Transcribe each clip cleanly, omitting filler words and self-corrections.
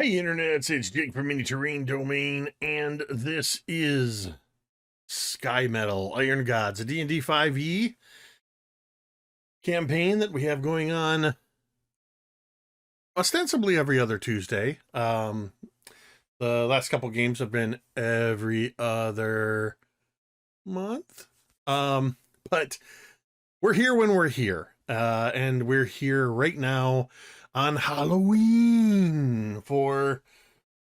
Hey internets, it's Jake from Mini Terrain Domain, and this is Skymetal, Iron Gods, a D&D 5e campaign that we have going on ostensibly every other Tuesday. The last couple games have been every other month. But we're here when we're here. And we're here right now on Halloween for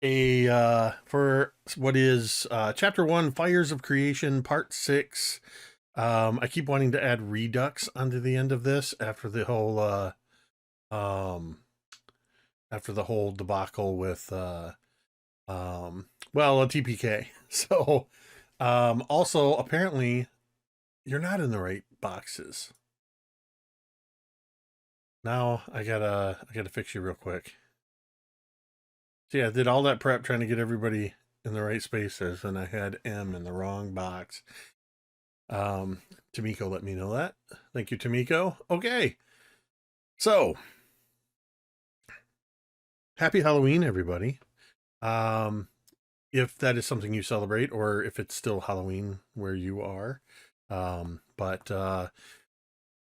what is chapter 1, Fires of Creation, part 6. I keep wanting to add redux onto the end of this after the whole debacle with a TPK. So also apparently you're not in the right boxes. Now I gotta fix you real quick. So yeah, I did all that prep trying to get everybody in the right spaces, and I had M in the wrong box. Tamiko let me know that. Thank you, Tamiko. Okay. So, happy Halloween, everybody. If that is something you celebrate, or if it's still Halloween where you are. But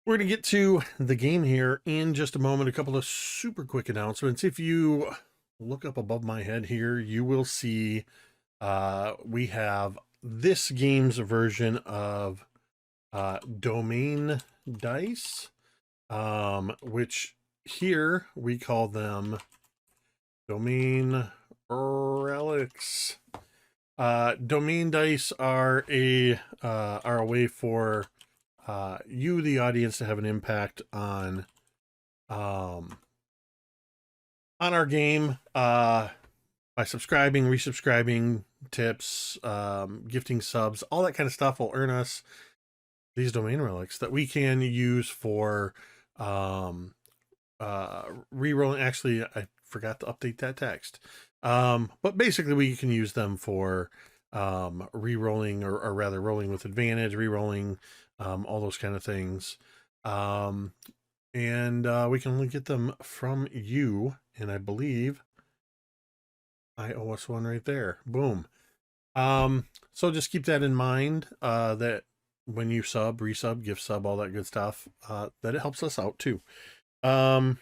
we're going to get to the game here in just a moment. A couple of super quick announcements. If you look up above my head here, you will see we have this game's version of domain dice, which here we call them domain relics. Domain dice are a way for you, the audience, to have an impact on our game by subscribing, resubscribing, tips, gifting subs, all that kind of stuff will earn us these domain relics that we can use for re-rolling. Actually, I forgot to update that text. But basically we can use them for re-rolling or rather rolling with advantage, re-rolling, all those kind of things. And we can only get them from you, and I believe I owe us one right there. Boom. So just keep that in mind, that when you sub, resub, gift sub, all that good stuff, that it helps us out too. In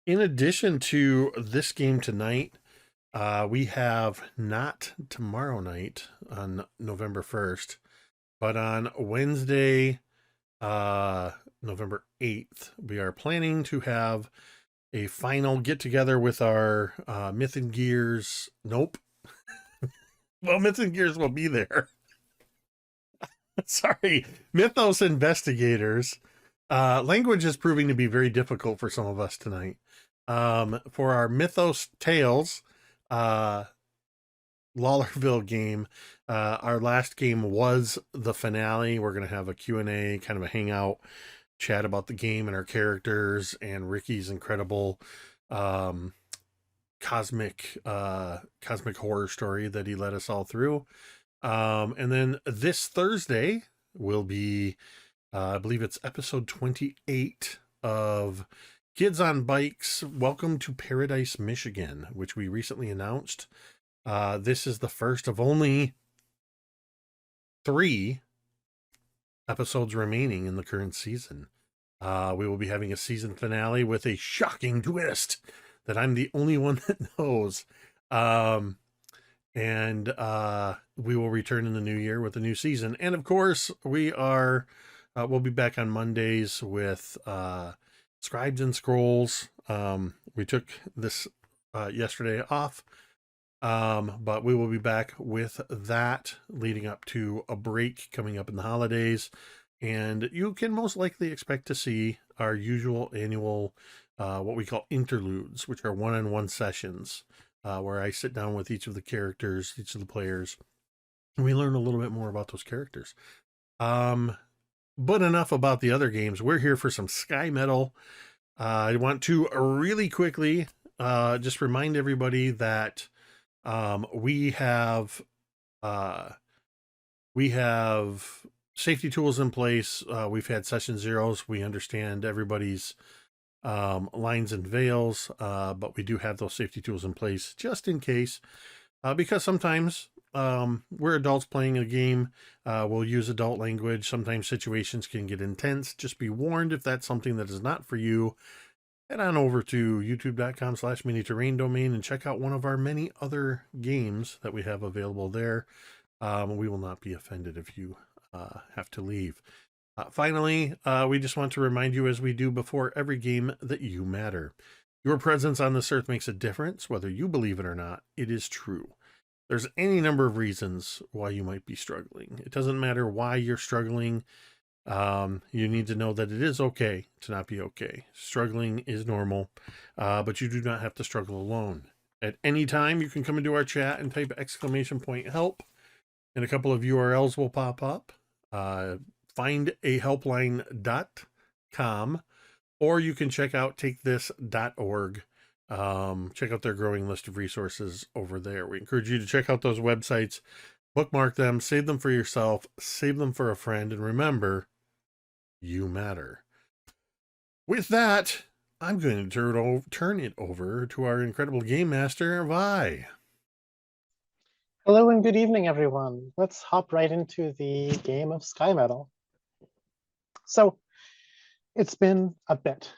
addition to this game tonight, we have not tomorrow night on November 1st, but on Wednesday, November 8th, we are planning to have a final get together with our Myth and Gears. Nope. Well, Myth and Gears will be there. Sorry, Mythos investigators. Language is proving to be very difficult for some of us tonight. For our Mythos Tales Lawlerville game, our last game was the finale. We're going to have a Q&A, kind of a hangout, chat about the game and our characters and Ricky's incredible cosmic horror story that he led us all through. And then this Thursday will be, I believe it's episode 28 of Kids on Bikes, Welcome to Paradise, Michigan, which we recently announced. This is the first of only 3 episodes remaining in the current season. We will be having a season finale with a shocking twist that I'm the only one that knows. And we will return in the new year with a new season. And of course, we'll be back on Mondays with Scribes and Scrolls. We took this yesterday off, but we will be back with that leading up to a break coming up in the holidays. And you can most likely expect to see our usual annual, what we call interludes, which are one-on-one sessions, where I sit down with each of the characters, each of the players, and we learn a little bit more about those characters. But enough about the other games. We're here for some Skymetal. I want to really quickly just remind everybody that we have safety tools in place. We've had session zeros. We understand everybody's lines and veils, but we do have those safety tools in place just in case, because sometimes we're adults playing a game. We'll use adult language. Sometimes situations can get intense. Just be warned if that's something that is not for you. Head on over to youtube.com/miniterrain domain and check out one of our many other games that we have available there. We will not be offended if you have to leave. Finally, we just want to remind you, as we do before every game, that you matter. Your presence on this earth makes a difference, whether you believe it or not. It is true. There's any number of reasons why you might be struggling. It doesn't matter why you're struggling. You need to know that it is okay to not be okay. Struggling is normal, but you do not have to struggle alone. At any time, you can come into our chat and type !help, and a couple of URLs will pop up. Findahelpline.com, or you can check out takethis.org. Check out their growing list of resources over there. We encourage you to check out those websites, bookmark them, save them for yourself, save them for a friend, and remember, you matter. With that, I'm going to turn it over to our incredible game master, Vi. Hello and good evening, everyone. Let's hop right into the game of Skymetal. So, it's been a bit.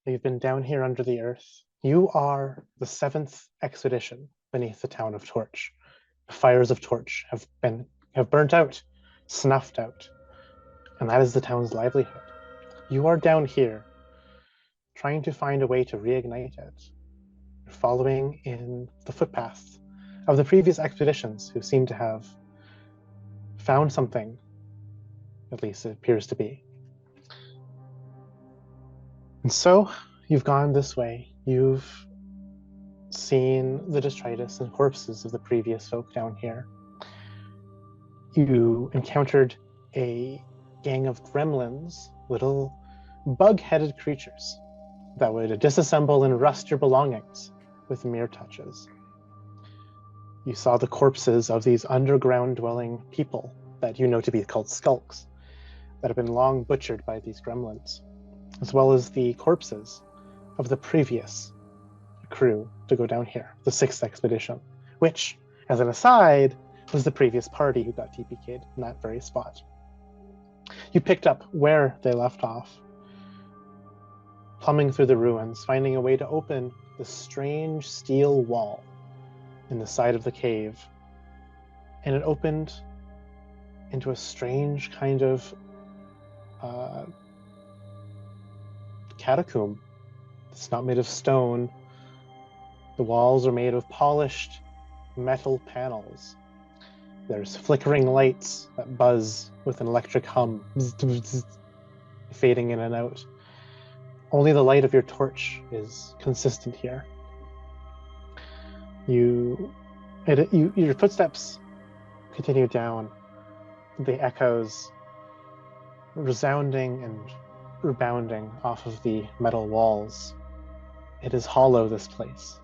You've been down here under the earth. You are the 7th expedition beneath the town of Torch. The fires of Torch have burnt out, snuffed out, and that is the town's livelihood. You are down here trying to find a way to reignite it. You're following in the footpaths of the previous expeditions who seem to have found something, at least it appears to be. And so you've gone this way. You've seen the detritus and corpses of the previous folk down here. You encountered a gang of gremlins, little bug-headed creatures that would disassemble and rust your belongings with mere touches. You saw the corpses of these underground dwelling people that you know to be called skulks that have been long butchered by these gremlins, as well as the corpses of the previous crew to go down here, the 6th expedition, which, as an aside, was the previous party who got TPK'd in that very spot. You picked up where they left off, plumbing through the ruins, finding a way to open the strange steel wall in the side of the cave, and it opened into a strange kind of catacomb. It's not made of stone. The walls are made of polished metal panels. There's flickering lights that buzz with an electric hum, fading in and out. Only the light of your torch is consistent here. Your footsteps continue down, the echoes resounding and rebounding off of the metal walls. It is hollow, this place.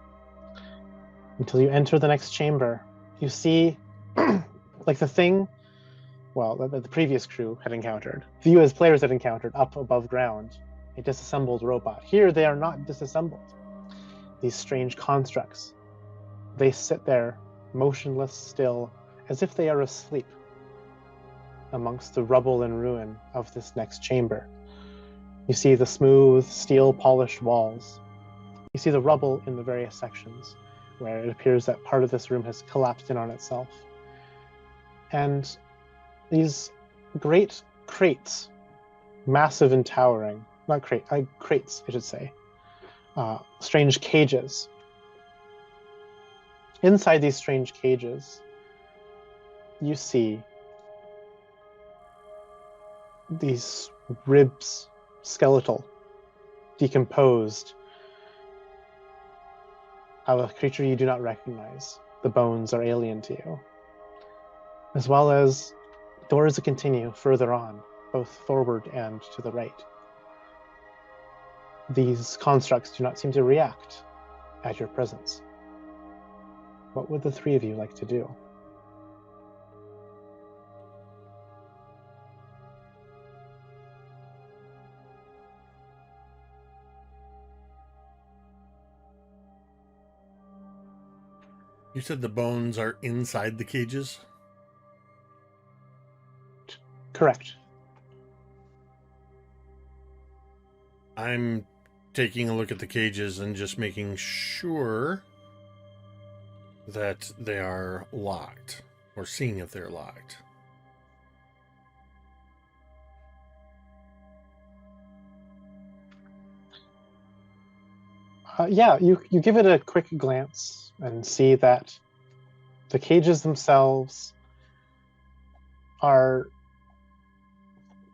Until you enter the next chamber, you see, like the thing, well, the previous crew had encountered, you as players had encountered up above ground, a disassembled robot. Here they are not disassembled. These strange constructs, they sit there, motionless still, as if they are asleep amongst the rubble and ruin of this next chamber. You see the smooth, steel-polished walls. You see the rubble in the various sections, where it appears that part of this room has collapsed in on itself. And these great crates, massive and towering, crates, I should say, strange cages. Inside these strange cages, you see these ribs, skeletal, decomposed, of a creature you do not recognize. The bones are alien to you. As well as doors that continue further on, both forward and to the right. These constructs do not seem to react at your presence. What would the three of you like to do? You said the bones are inside the cages? Correct. I'm taking a look at the cages and just making sure that they are locked, or seeing if they're locked. Yeah, you give it a quick glance and see that the cages themselves are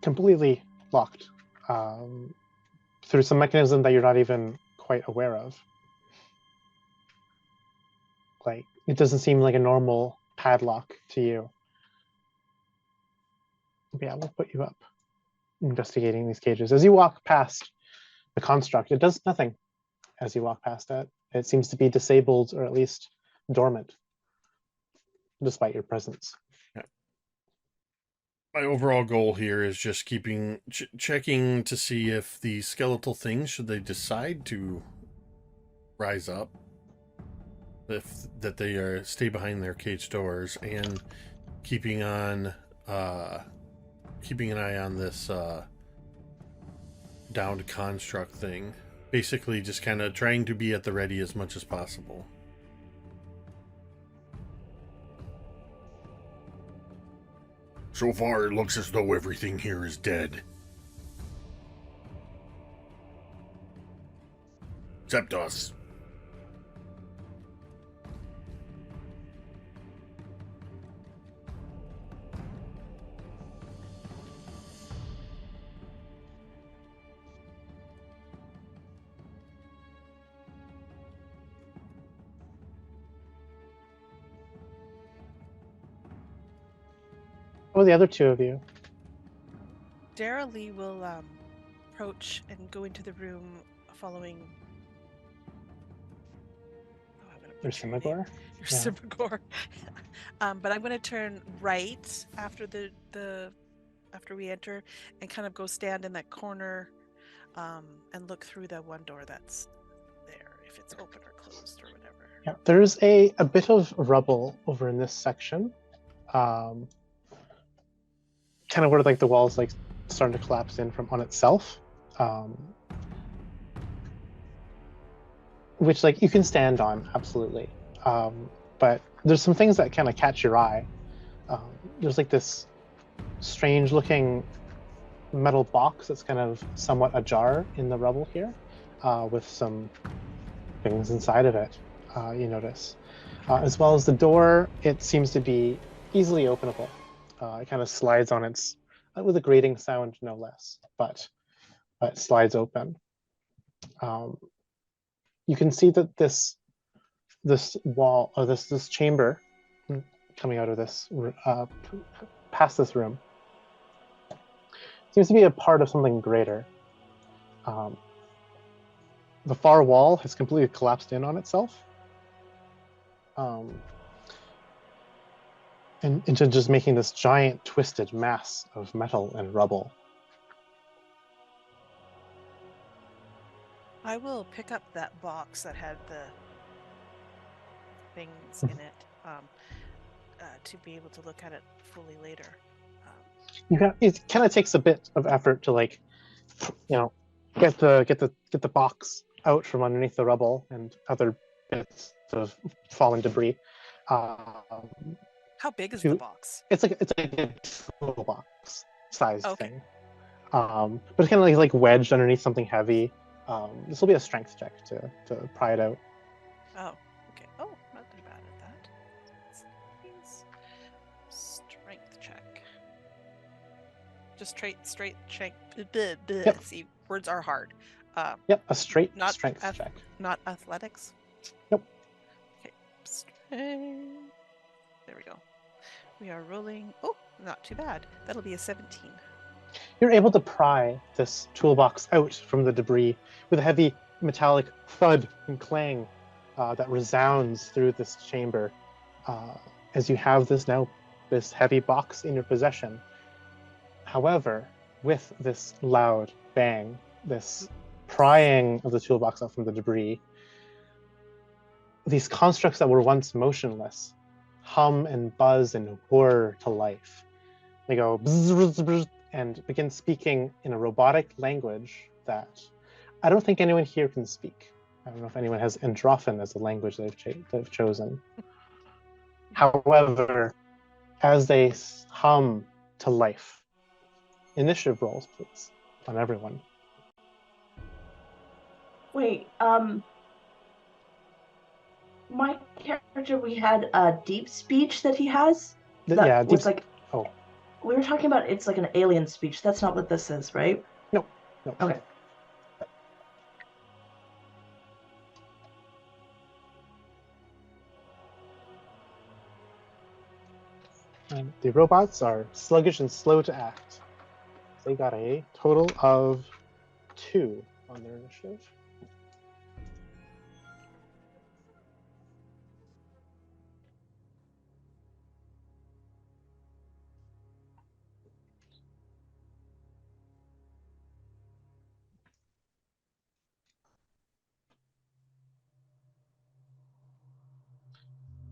completely locked through some mechanism that you're not even quite aware of. Like, it doesn't seem like a normal padlock to you. Yeah, we'll put you up investigating these cages. As you walk past the construct, it does nothing as you walk past it. It seems to be disabled or at least dormant, despite your presence. Yeah. My overall goal here is just keeping checking to see if the skeletal things, should they decide to rise up, if that they are stay behind their cage doors, and keeping an eye on this downed construct thing. Basically, just kind of trying to be at the ready as much as possible. So far, it looks as though everything here is dead. Except us. What are the other two of you? Daeralei will approach and go into the room following. Oh, I'm gonna butcher your name. Yrsimagor? Yrsimagor. But I'm going to turn right after after we enter, and kind of go stand in that corner, and look through the one door that's there, if it's open or closed or whatever. Yeah, there's a bit of rubble over in this section. Kind of where like the walls like starting to collapse in from on itself, which like you can stand on absolutely, but there's some things that kind of catch your eye. There's like this strange looking metal box that's kind of somewhat ajar in the rubble here, with some things inside of it. You notice, as well as the door. It seems to be easily openable. It kind of slides on its, with a grating sound, no less, but it slides open. You can see that this wall, or this chamber, coming out of this, past this room, seems to be a part of something greater. The far wall has completely collapsed in on itself. And into just making this giant twisted mass of metal and rubble. I will pick up that box that had the things in it, to be able to look at it fully later. It kind of takes a bit of effort to, like, get the box out from underneath the rubble and other bits of fallen debris. How big is the box? It's like a toolbox sized thing, but it's kind of like wedged underneath something heavy. This will be a strength check to pry it out. Oh, okay. Oh, not too bad at that. Strength check. Just straight check. Yep. See, words are hard. Yep, a straight not strength check. Not athletics. Nope. Okay. Strength. There we go. We are rolling. Oh, not too bad. That'll be a 17. You're able to pry this toolbox out from the debris with a heavy metallic thud and clang that resounds through this chamber, as you have this heavy box in your possession. However, with this loud bang, this prying of the toolbox out from the debris, these constructs that were once motionless hum and buzz and whir to life. They go bzz, bzz, bzz, and begin speaking in a robotic language that I don't think anyone here can speak. I don't know if anyone has Androphan as a language they've chosen. However, as they hum to life, initiative rolls, please, on everyone. Wait, my character, we had a deep speech that he has. That was like, we were talking about it's like an alien speech. That's not what this is, right? No. Okay. And the robots are sluggish and slow to act. They got a total of 2 on their initiative.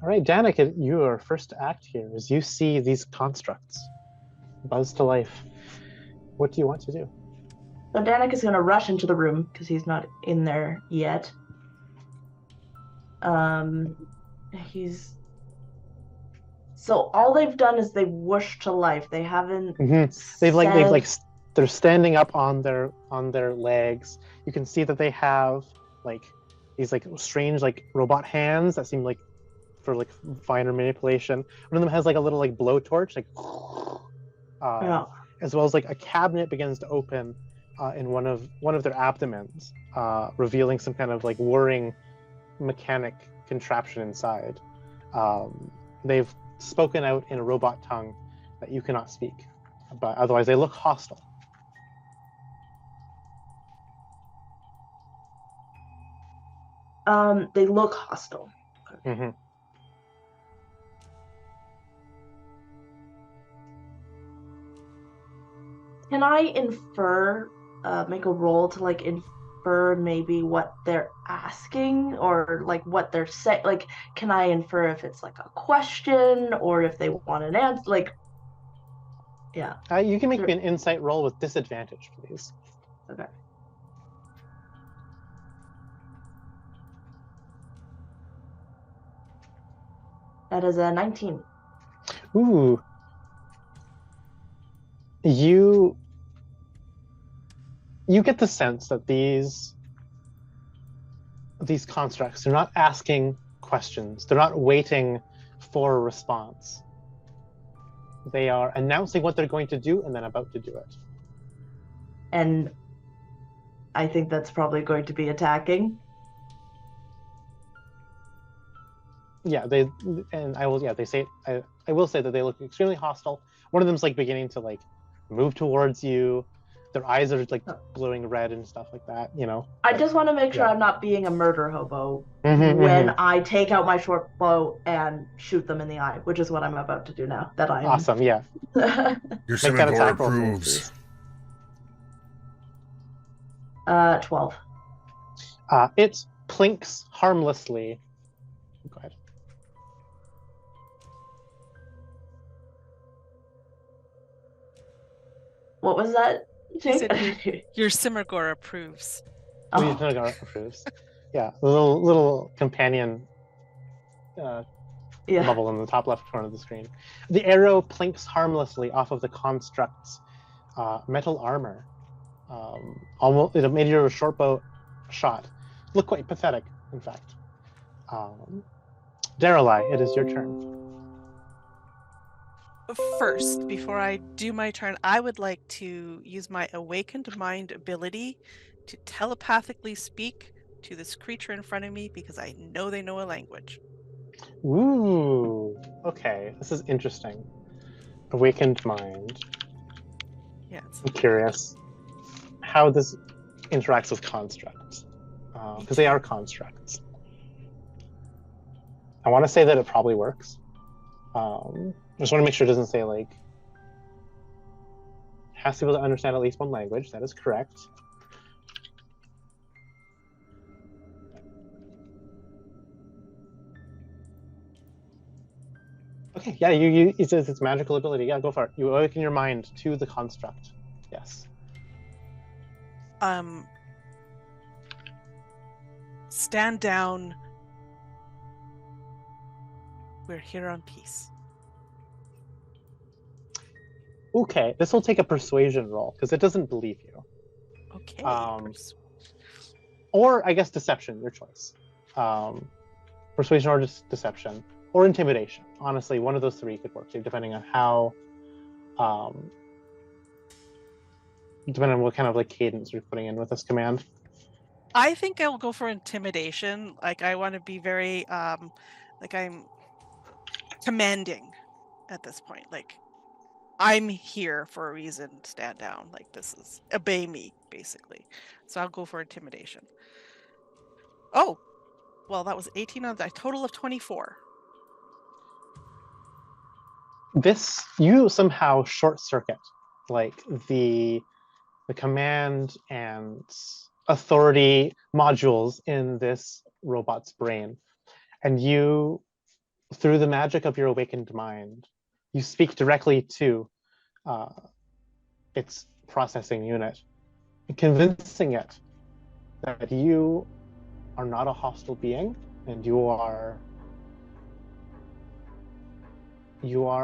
All right, Dannek, your first act here is you see these constructs buzz to life. What do you want to do? So Dannek is going to rush into the room because he's not in there yet. So all they've done is they've whooshed to life. They haven't. They're standing up on their legs. You can see that they have these strange robot hands that seem like for finer manipulation. One of them has a little blowtorch, as well as a cabinet begins to open in one of their abdomens, revealing some kind of whirring mechanic contraption inside. They've spoken out in a robot tongue that you cannot speak, but otherwise they look hostile. They look hostile. Mm-hmm. Can I infer, make a roll to infer maybe what they're asking or what they're saying? Can I infer if it's a question or if they want an answer? Yeah. You can make me an insight roll with disadvantage, please. Okay. That is a 19. Ooh. You get the sense that these constructs, they're not asking questions. They're not waiting for a response. They are announcing what they're going to do and then about to do it. And I think that's probably going to be attacking. Yeah, I will say that they look extremely hostile. One of them's beginning to move towards you. Their eyes are glowing red and stuff like that, I just want to make sure I'm not being a murder hobo when I take out my short bow and shoot them in the eye, which is what I'm about to do now. Awesome, yeah. Yrsimagor approves. 12. It plinks harmlessly. Go ahead. What was that? Yrsimagor approves. Oh. Yrsimagor approves. Yeah, the little companion bubble in the top left corner of the screen. The arrow plinks harmlessly off of the construct's metal armor. Almost, it made your short bow shot look quite pathetic, in fact. Daeralei, it is your turn. First, before I do my turn, I would like to use my awakened mind ability to telepathically speak to this creature in front of me because I know they know a language. Ooh, okay, this is interesting. Awakened mind. Yeah, I'm curious how this interacts with constructs, because they are constructs. I want to say that it probably works. I just want to make sure it doesn't say has to be able to understand at least one language. That is correct. Okay, yeah, you it's magical ability. Yeah, go for it. You awaken your mind to the construct. Yes. Stand down. We're here on peace. Okay, this will take a persuasion roll because it doesn't believe you. Okay. Or I guess deception, your choice. Persuasion or deception or intimidation. Honestly, one of those three could work, depending on how, depending on what kind of like cadence you're putting in with this command. I think I'll go for intimidation. Like I want to be very like I'm commanding at this point. Like I'm here for a reason. Stand down. Like this is obey me, basically. So I'll go for intimidation. Oh, well, that was 18 on a total of 24. This you somehow short circuit like the command and authority modules in this robot's brain, and you, through the magic of your awakened mind, you speak directly to its processing unit, convincing it that you are not a hostile being and you are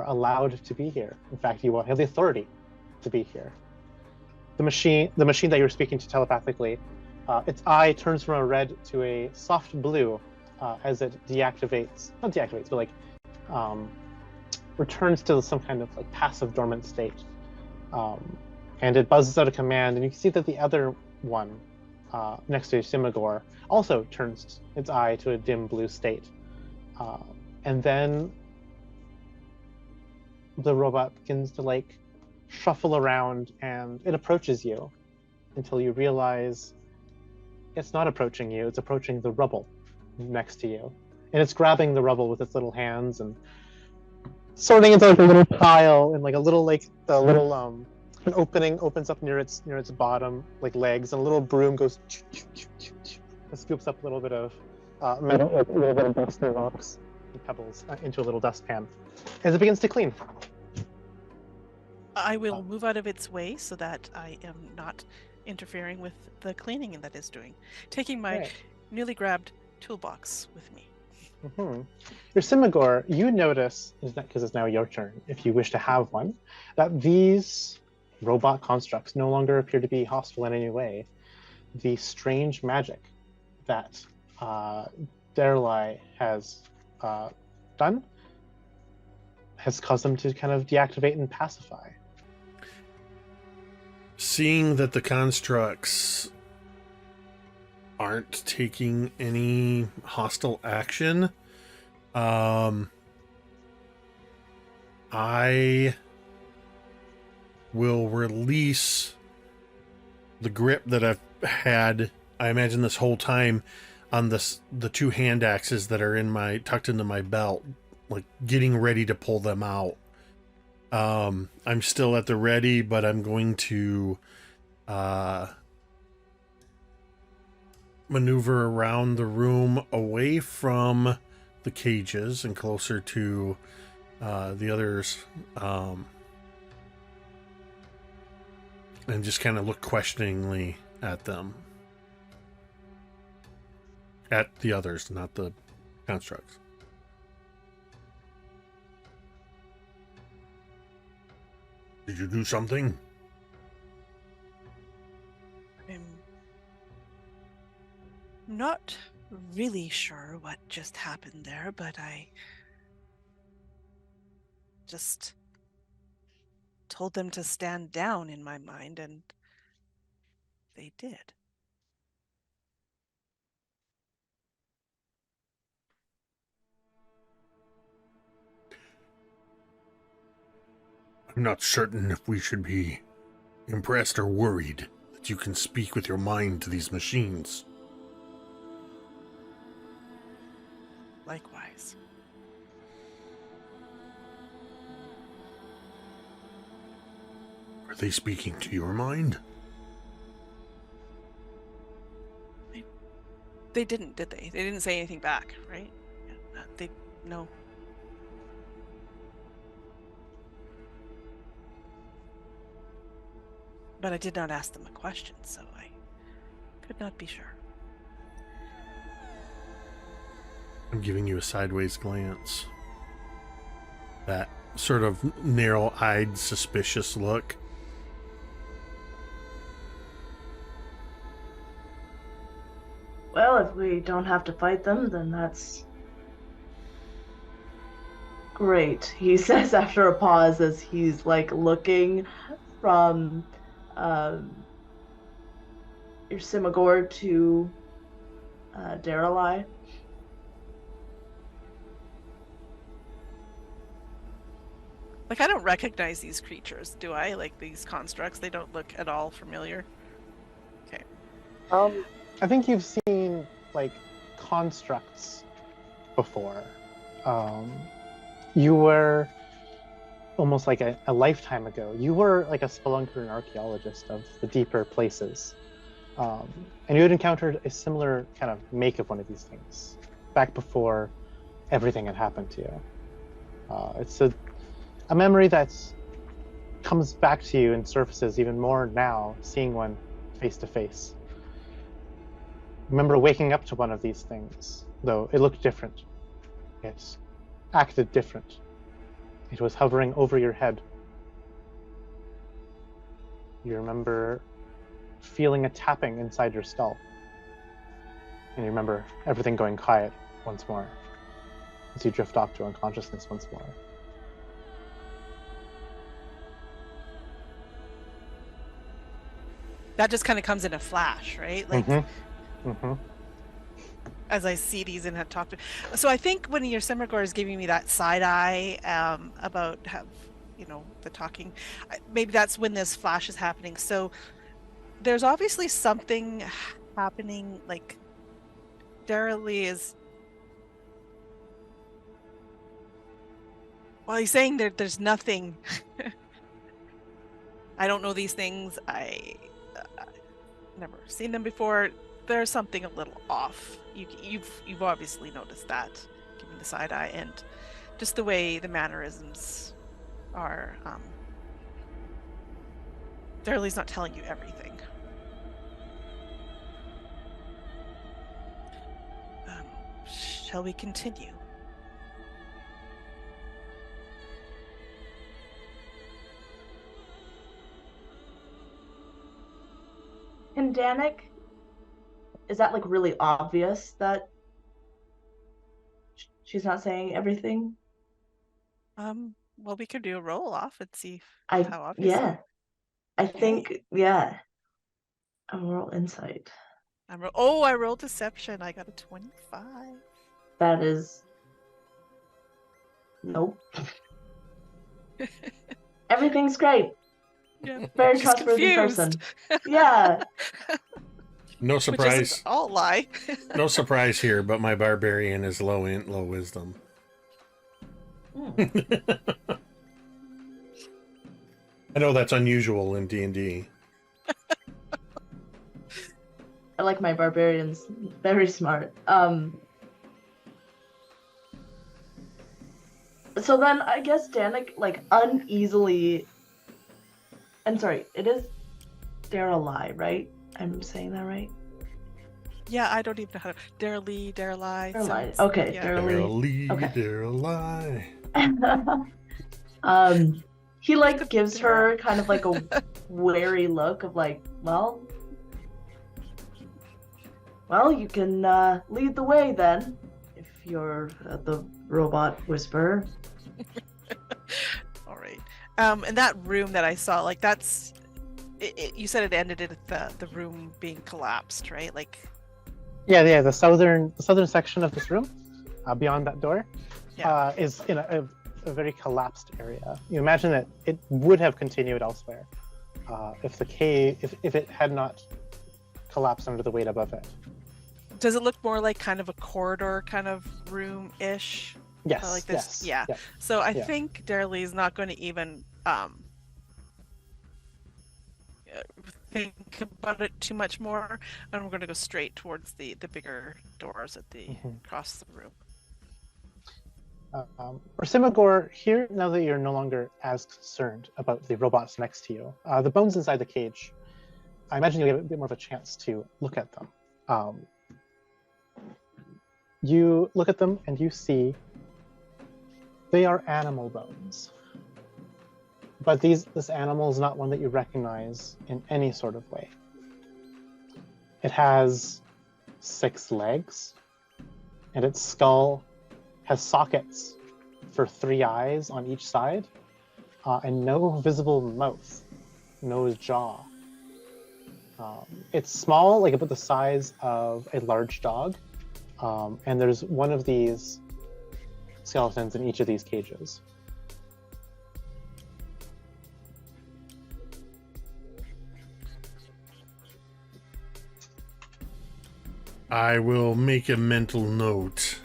allowed to be here. In fact, you have the authority to be here. The machine that you're speaking to telepathically, its eye turns from a red to a soft blue as it not deactivates, but like returns to some kind of like passive dormant state. And it buzzes out a command, and you can see that the other one next to Yrsimagor also turns its eye to a dim blue state. And then the robot begins to like shuffle around, and it approaches you until you realize it's not approaching you, it's approaching the rubble next to you. And it's grabbing the rubble with its little hands and sorting into like a little pile, and like a little like the little an opening opens up near its bottom like legs, and a little broom goes and scoops up a little bit of metal, like a little bit of dust and rocks and pebbles into a little dustpan as it begins to clean. I will move out of its way so that I am not interfering with the cleaning that it's doing. Taking my newly grabbed toolbox with me. Yrsimagor, you notice, because it's now your turn, if you wish to have one, that these robot constructs no longer appear to be hostile in any way. The strange magic that Daeralei has done has caused them to kind of deactivate and pacify. Seeing that the constructs aren't taking any hostile action, I will release the grip that I've had, I imagine, this whole time on the two hand axes that are tucked into my belt, like getting ready to pull them out. I'm still at the ready, but I'm going to maneuver around the room away from the cages and closer to the others, and just kind of look questioningly at them. At the others, not the constructs. Did you do something? I'm not really sure what just happened there, but I just told them to stand down in my mind, and they did. I'm not certain if we should be impressed or worried that you can speak with your mind to these machines. Likewise. Are they speaking to your mind? They didn't, did they? They didn't say anything back, right? No. But I did not ask them a question, so I could not be sure. I'm giving you a sideways glance. That sort of narrow-eyed, suspicious look. Well, if we don't have to fight them, then that's great, he says after a pause as he's like looking from Yrsimagor to Daeralei. Like, I don't recognize these creatures, do I? Like, these constructs, they don't look at all familiar. Okay. I think you've seen like constructs before. You were almost like a lifetime ago. You were like a spelunker and archaeologist of the deeper places, and you had encountered a similar kind of make of one of these things back before everything had happened to you. It's a memory that comes back to you and surfaces even more now, seeing one face to face. Remember waking up to one of these things, though it looked different. It acted different. It was hovering over your head. You remember feeling a tapping inside your skull. And you remember everything going quiet once more as you drift off to unconsciousness once more. That just kind of comes in a flash, right? Like, as I see these and have talked to. So I think when Yrsimagor is giving me that side eye about the talking, maybe that's when this flash is happening. So there's obviously something happening. Like, Daeralei is. Well, he's saying there's nothing. I don't know these things. I never seen them before. There's something a little off. You've obviously noticed that, giving the side eye, and just the way the mannerisms are. Daeralei's not telling you everything. Shall we continue? And Dannek, is that like really obvious that she's not saying everything? Well, we could do a roll off and see I how obvious. Yeah. I think yeah. A roll insight. I rolled deception. I got a 25. That is nope. Everything's great. Yeah. Very She's trustworthy confused. person. Yeah. No Which surprise. isn't all lie. No surprise here, but my barbarian is low wisdom. I know that's unusual in D&D. I like my barbarians. Very smart. So then I guess Dannek like uneasily. I'm sorry, it is Daeralei, right? I'm saying that right? Yeah, I don't even know how to. Daeralei. Daeralei. Okay, yeah. Daeralei. Daeralei. He like gives her kind of like a wary look of like, well, you can lead the way then, if you're the robot whisperer. All right. And that room that I saw, like that's, you said it ended at the room being collapsed, right? Like. Yeah. The southern section of this room, beyond that door, is in a very collapsed area. You imagine that it would have continued elsewhere if the cave, if it had not collapsed under the weight above it. Does it look more like kind of a corridor kind of room-ish? Yes. Like this? Yes, yeah. So I think Daeralei is not going to even think about it too much more, and we're going to go straight towards the bigger doors at the across the room. Yrsimagor, here, now that you're no longer as concerned about the robots next to you, the bones inside the cage, I imagine you'll get a bit more of a chance to look at them. You look at them and you see they are animal bones. But this animal is not one that you recognize in any sort of way. It has 6 legs, and its skull has sockets for 3 eyes on each side, and no visible mouth, no jaw. It's small, like about the size of a large dog, and there's one of these skeletons in each of these cages. I will make a mental note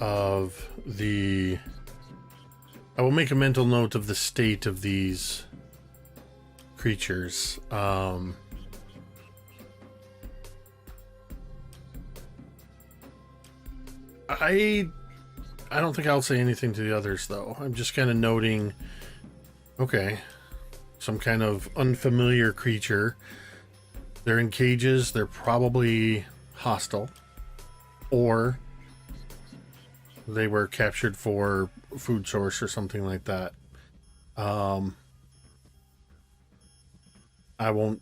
of the... I will make a mental note of the state of these creatures. I don't think I'll say anything to the others, though. I'm just kind of noting, okay, some kind of unfamiliar creature. They're in cages. They're probably hostile. Or they were captured for food source or something like that. I won't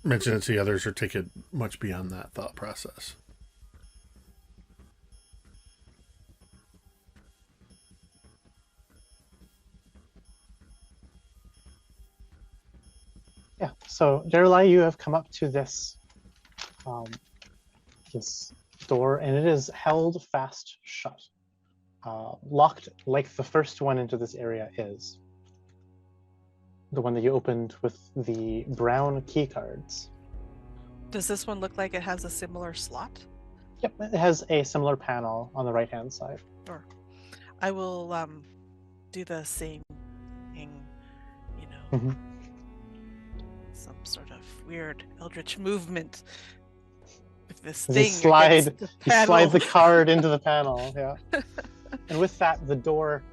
mention it to the others or take it much beyond that thought process. Yeah, so Daeralei, you have come up to this this door, and it is held fast shut, locked like the first one into this area is. The one that you opened with the brown key cards. Does this one look like it has a similar slot? Yep, it has a similar panel on the right-hand side. Or I will do the same thing, you know. Mm-hmm. Some sort of weird eldritch movement with this You thing. slide the panel. card into the panel, yeah. And with that, the door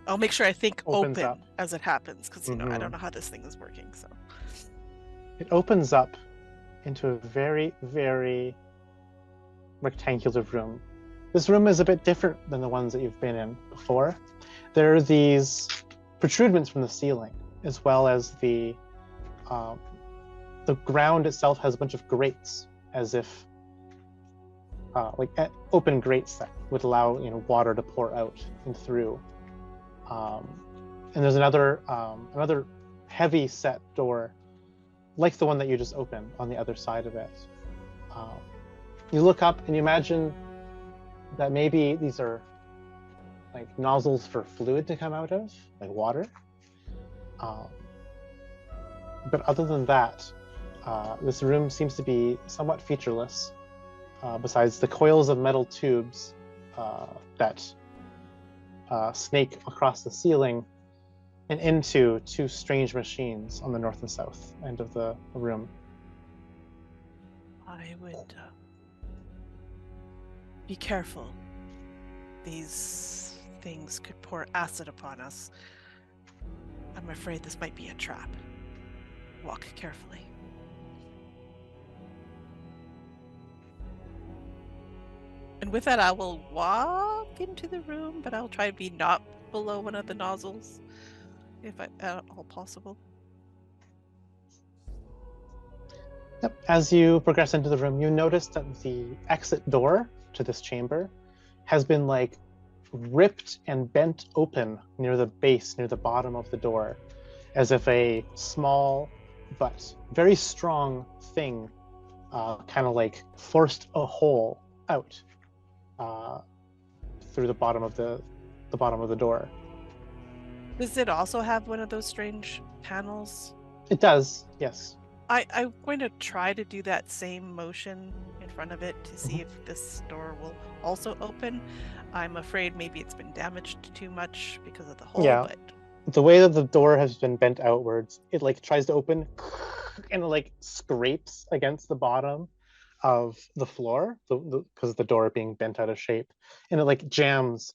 I'll make sure I think opens open up as it happens, because you know I Mhm. don't know how this thing is working. So It opens up into a very, very rectangular room. This room is a bit different than the ones that you've been in before. There are these protrudements from the ceiling, as well as the ground itself has a bunch of grates, as if like open grates that would allow water to pour out and through. And there's another heavy set door, like the one that you just opened, on the other side of it. You look up and you imagine that maybe these are like nozzles for fluid to come out of, like water. But other than that, this room seems to be somewhat featureless, besides the coils of metal tubes that snake across the ceiling and into 2 strange machines on the north and south end of the room. I would be careful. These things could pour acid upon us. I'm afraid this might be a trap. Walk carefully. And with that, I will walk into the room, but I'll try to be not below one of the nozzles, if at all possible. Yep. As you progress into the room, you notice that the exit door to this chamber has been like ripped and bent open near the base, near the bottom of the door, as if a small but very strong thing kind of like forced a hole out through the bottom of the door. Does it also have one of those strange panels? It does, yes. I'm going to try to do that same motion in front of it to see if this door will also open. I'm afraid maybe it's been damaged too much because of the hole. Yeah. But The way that the door has been bent outwards, it like tries to open and it like scrapes against the bottom of the floor because the door being bent out of shape, and it like jams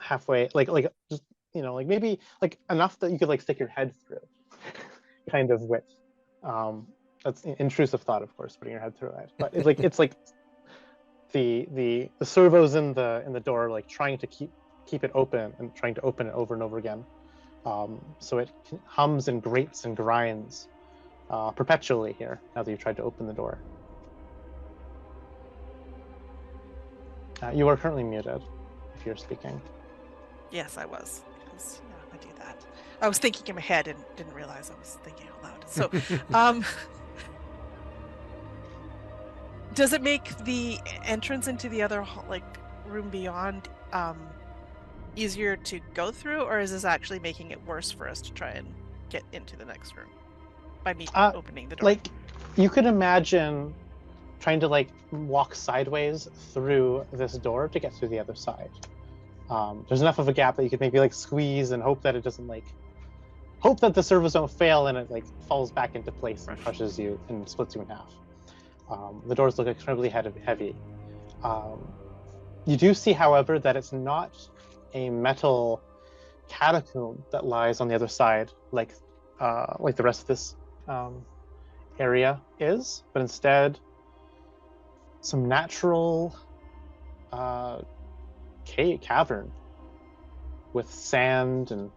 halfway, like just like maybe like enough that you could like stick your head through, kind of width. That's an intrusive thought, of course, putting your head through it, but it's like the servos in the door like trying to keep it open and trying to open it over and over again. So it hums and grates and grinds perpetually here now that you've tried to open the door. You are currently muted if you're speaking. Yes, I was. I do that. I was thinking in my head and didn't realize I was thinking out loud. So, does it make the entrance into the other room beyond easier to go through, or is this actually making it worse for us to try and get into the next room by me opening the door? Like, you could imagine trying to like walk sideways through this door to get to the other side. There's enough of a gap that you could maybe like squeeze and hope that it doesn't hope that the servos don't fail and it like falls back into place and crushes you and splits you in half. The doors look incredibly heavy. You do see, however, that it's not a metal catacomb that lies on the other side, like the rest of this area is, but instead some natural cavern with sand and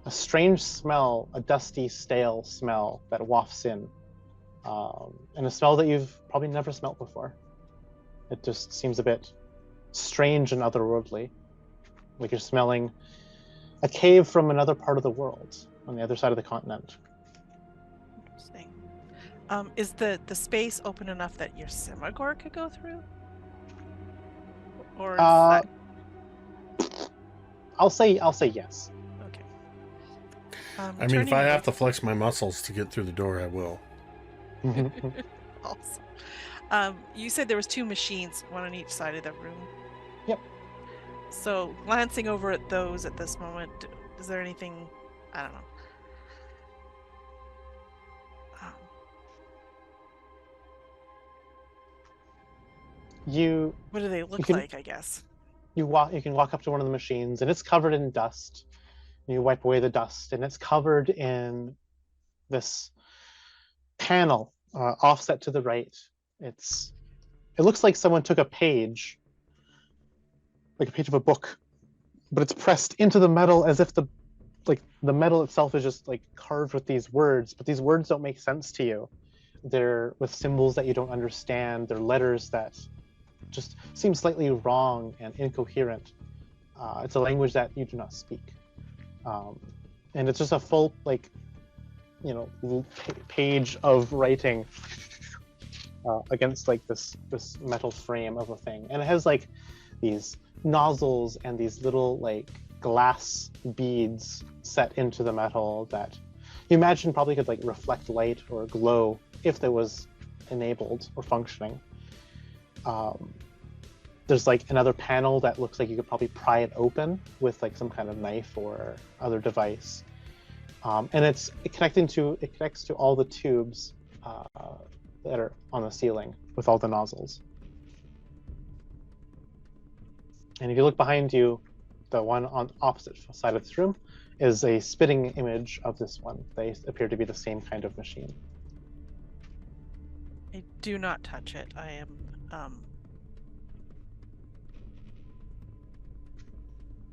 a strange smell, a dusty, stale smell that wafts in, and a smell that you've probably never smelt before. It just seems a bit strange and otherworldly, like you're smelling a cave from another part of the world on the other side of the continent. Interesting. Is the space open enough that Yrsimagor could go through? Or is that... I'll say yes. Okay. I mean, if I have to flex my muscles to get through the door, I will. Awesome. You said there was 2 machines, one on each side of the room. Yep. So, glancing over at those at this moment, is there anything, I don't know. What do they look like, I guess? You can walk up to one of the machines and it's covered in dust. You wipe away the dust and it's covered in this panel offset to the right. It looks like someone took a page, like a page of a book, but it's pressed into the metal as if the metal itself is just like carved with these words, but these words don't make sense to you. They're with symbols that you don't understand. They're letters that just seem slightly wrong and incoherent. It's a language that you do not speak. And it's just a full page of writing against like this metal frame of a thing, and it has like these nozzles and these little like glass beads set into the metal that you imagine probably could like reflect light or glow if it was enabled or functioning. There's like another panel that looks like you could probably pry it open with like some kind of knife or other device. And it connects to all the tubes that are on the ceiling with all the nozzles. And if you look behind you, the one on opposite side of this room is a spitting image of this one. They appear to be the same kind of machine. I do not touch it. I am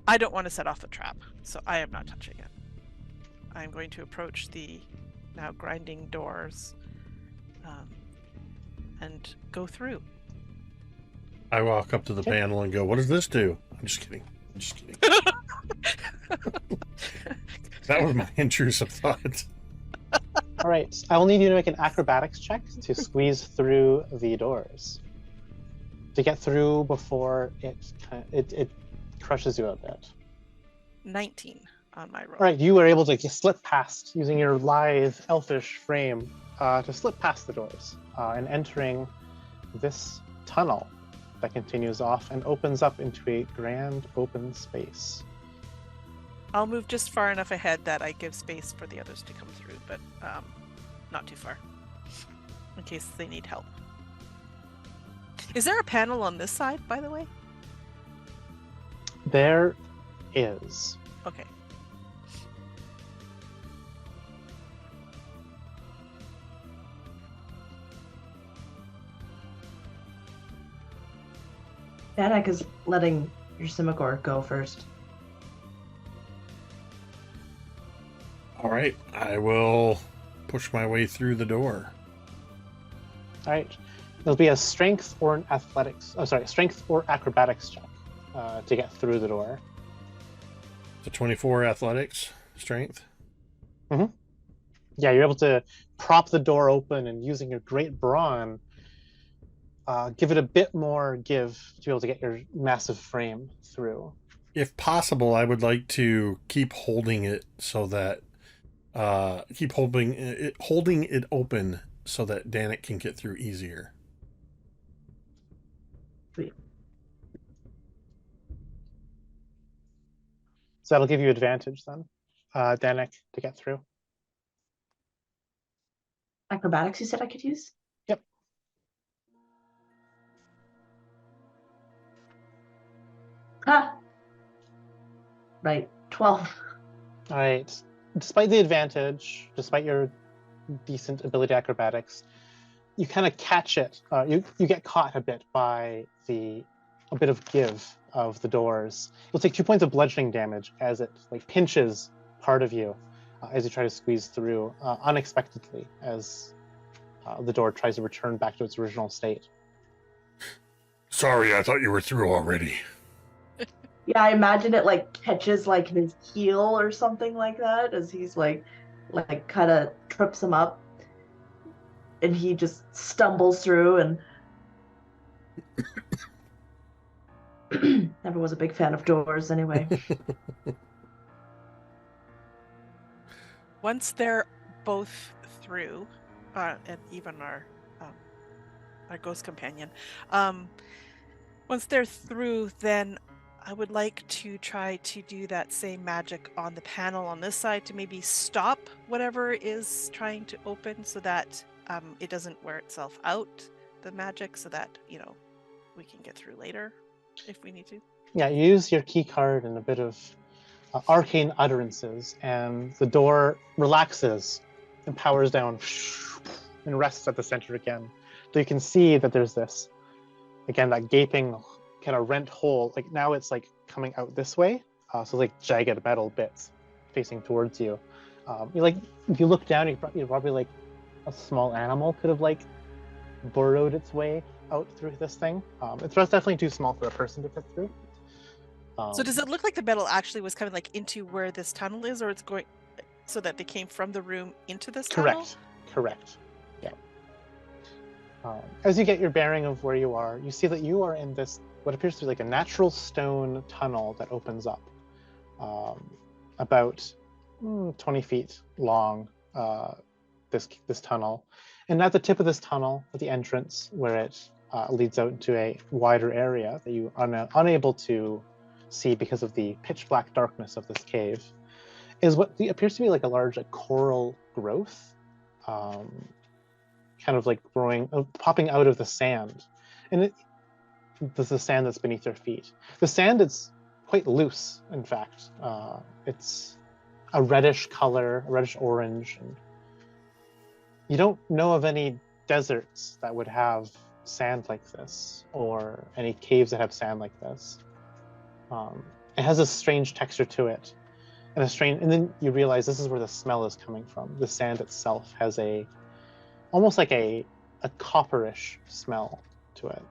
I don't want to set off the trap, so I am not touching it. I'm going to approach the now grinding doors and go through. I walk up to the panel and go, "What does this do?" I'm just kidding. That was my intrusive thought. All right, I will need you to make an acrobatics check to squeeze through the doors. To get through before it crushes you a bit. 19 on my roll. All right, you were able to slip past using your lithe, elfish frame to slip past the doors and entering this tunnel that continues off and opens up into a grand open space. I'll move just far enough ahead that I give space for the others to come through, but not too far, in case they need help. Is there a panel on this side, by the way? There is. Okay. Dannek is letting Yrsimagor go first. All right, I will push my way through the door. All right. There'll be a strength or an athletics. Oh, sorry, strength or acrobatics check to get through the door. The 24 athletics strength. Yeah, you're able to prop the door open and using your great brawn, give it a bit more give to be able to get your massive frame through. If possible, I would like to keep holding it so that holding it open so that Dannek can get through easier. Sweet. So that'll give you advantage then, Dannek, to get through. Acrobatics, you said I could use? Yep. Ha! Right, 12. All right. Despite the advantage, despite your decent ability acrobatics, you kind of catch it. You get caught a bit by a bit of give of the doors. You'll take 2 points of bludgeoning damage as it like pinches part of you as you try to squeeze through unexpectedly as the door tries to return back to its original state. Sorry, I thought you were through already. Yeah, I imagine it like catches like his heel or something like that as he's like kind of trips him up, and he just stumbles through and never was a big fan of doors anyway. Once they're both through, and even our ghost companion, once they're through, then I would like to try to do that same magic on the panel on this side to maybe stop whatever is trying to open so that it doesn't wear itself out, the magic, so that, we can get through later if we need to. Yeah, you use your key card and a bit of arcane utterances, and the door relaxes and powers down and rests at the center again. So you can see that there's this, again, that gaping kind of rent hole. Like now it's like coming out this way, so like jagged metal bits facing towards you. If you look down, you're probably like a small animal could have like burrowed its way out through this thing. It's definitely too small for a person to fit through. So does it look like the metal actually was coming like into where this tunnel is, or it's going so that they came from the room into this tunnel? Correct. Yeah. As you get your bearing of where you are, you see that you are in this what appears to be like a natural stone tunnel that opens up, about 20 feet long. This tunnel, and at the tip of this tunnel, at the entrance where it leads out into a wider area that you are unable to see because of the pitch black darkness of this cave, is what appears to be like a large coral growth, kind of like growing, popping out of the sand, and this is the sand that's beneath your feet. The sand is quite loose, in fact. It's a reddish color, a reddish orange, and you don't know of any deserts that would have sand like this, or any caves that have sand like this. It has a strange texture to it, and then you realize this is where the smell is coming from. The sand itself has almost like a copperish smell to it.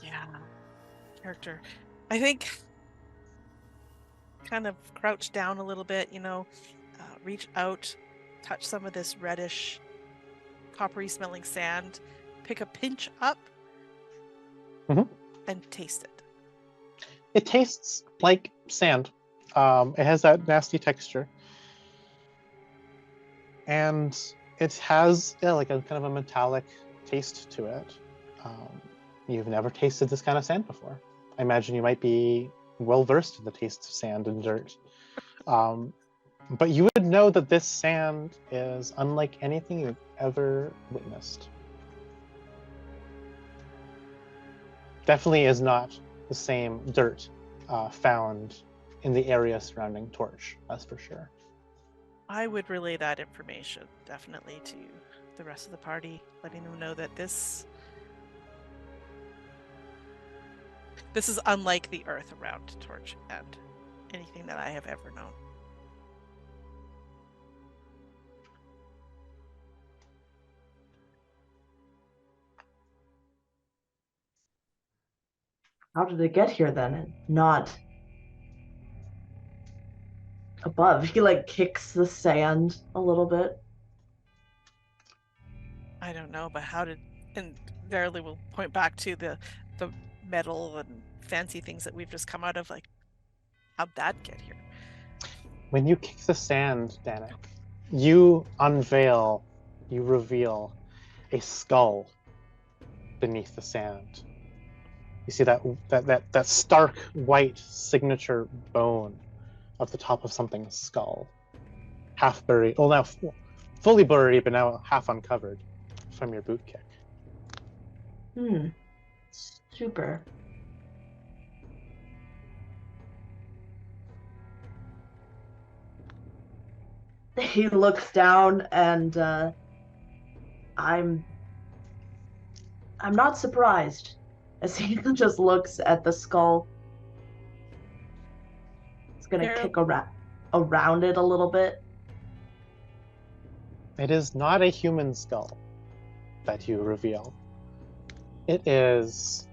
Yeah, character. I think kind of crouch down a little bit, reach out, touch some of this reddish, coppery smelling sand, pick a pinch up, and taste it. It tastes like sand. It has that nasty texture. And it has like a kind of a metallic taste to it. You've never tasted this kind of sand before. I imagine you might be well versed in the taste of sand and dirt. But you would know that this sand is unlike anything you've ever witnessed. Definitely is not the same dirt found in the area surrounding Torch, that's for sure. I would relay that information definitely to the rest of the party, letting them know that this is unlike the earth around Torch and anything that I have ever known. How did it get here then, and not above? He like kicks the sand a little bit. I don't know, but how did, and Daeralei will point back to the metal and fancy things that we've just come out of, like, how'd that get here? When you kick the sand, Dannek, you reveal a skull beneath the sand. You see that stark white signature bone at the top of something's skull. Half buried, well now fully buried, but now half uncovered from your boot kick. Super. He looks down and I'm not surprised as he just looks at the skull. He's gonna kick around it a little bit. It is not a human skull that you reveal. It is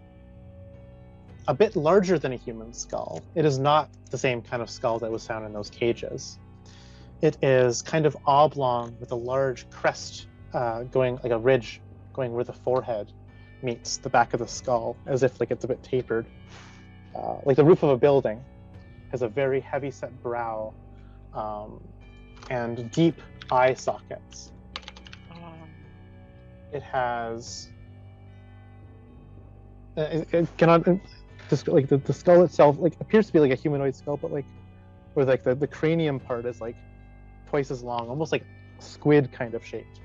a bit larger than a human skull. It is not the same kind of skull that was found in those cages. It is kind of oblong with a large crest going like a ridge going where the forehead meets the back of the skull, as if like it's a bit tapered. Like the roof of a building has a very heavy set brow and deep eye sockets. It has it cannot just like the skull itself like appears to be like a humanoid skull, but like where like the cranium part is like twice as long, almost like squid kind of shaped,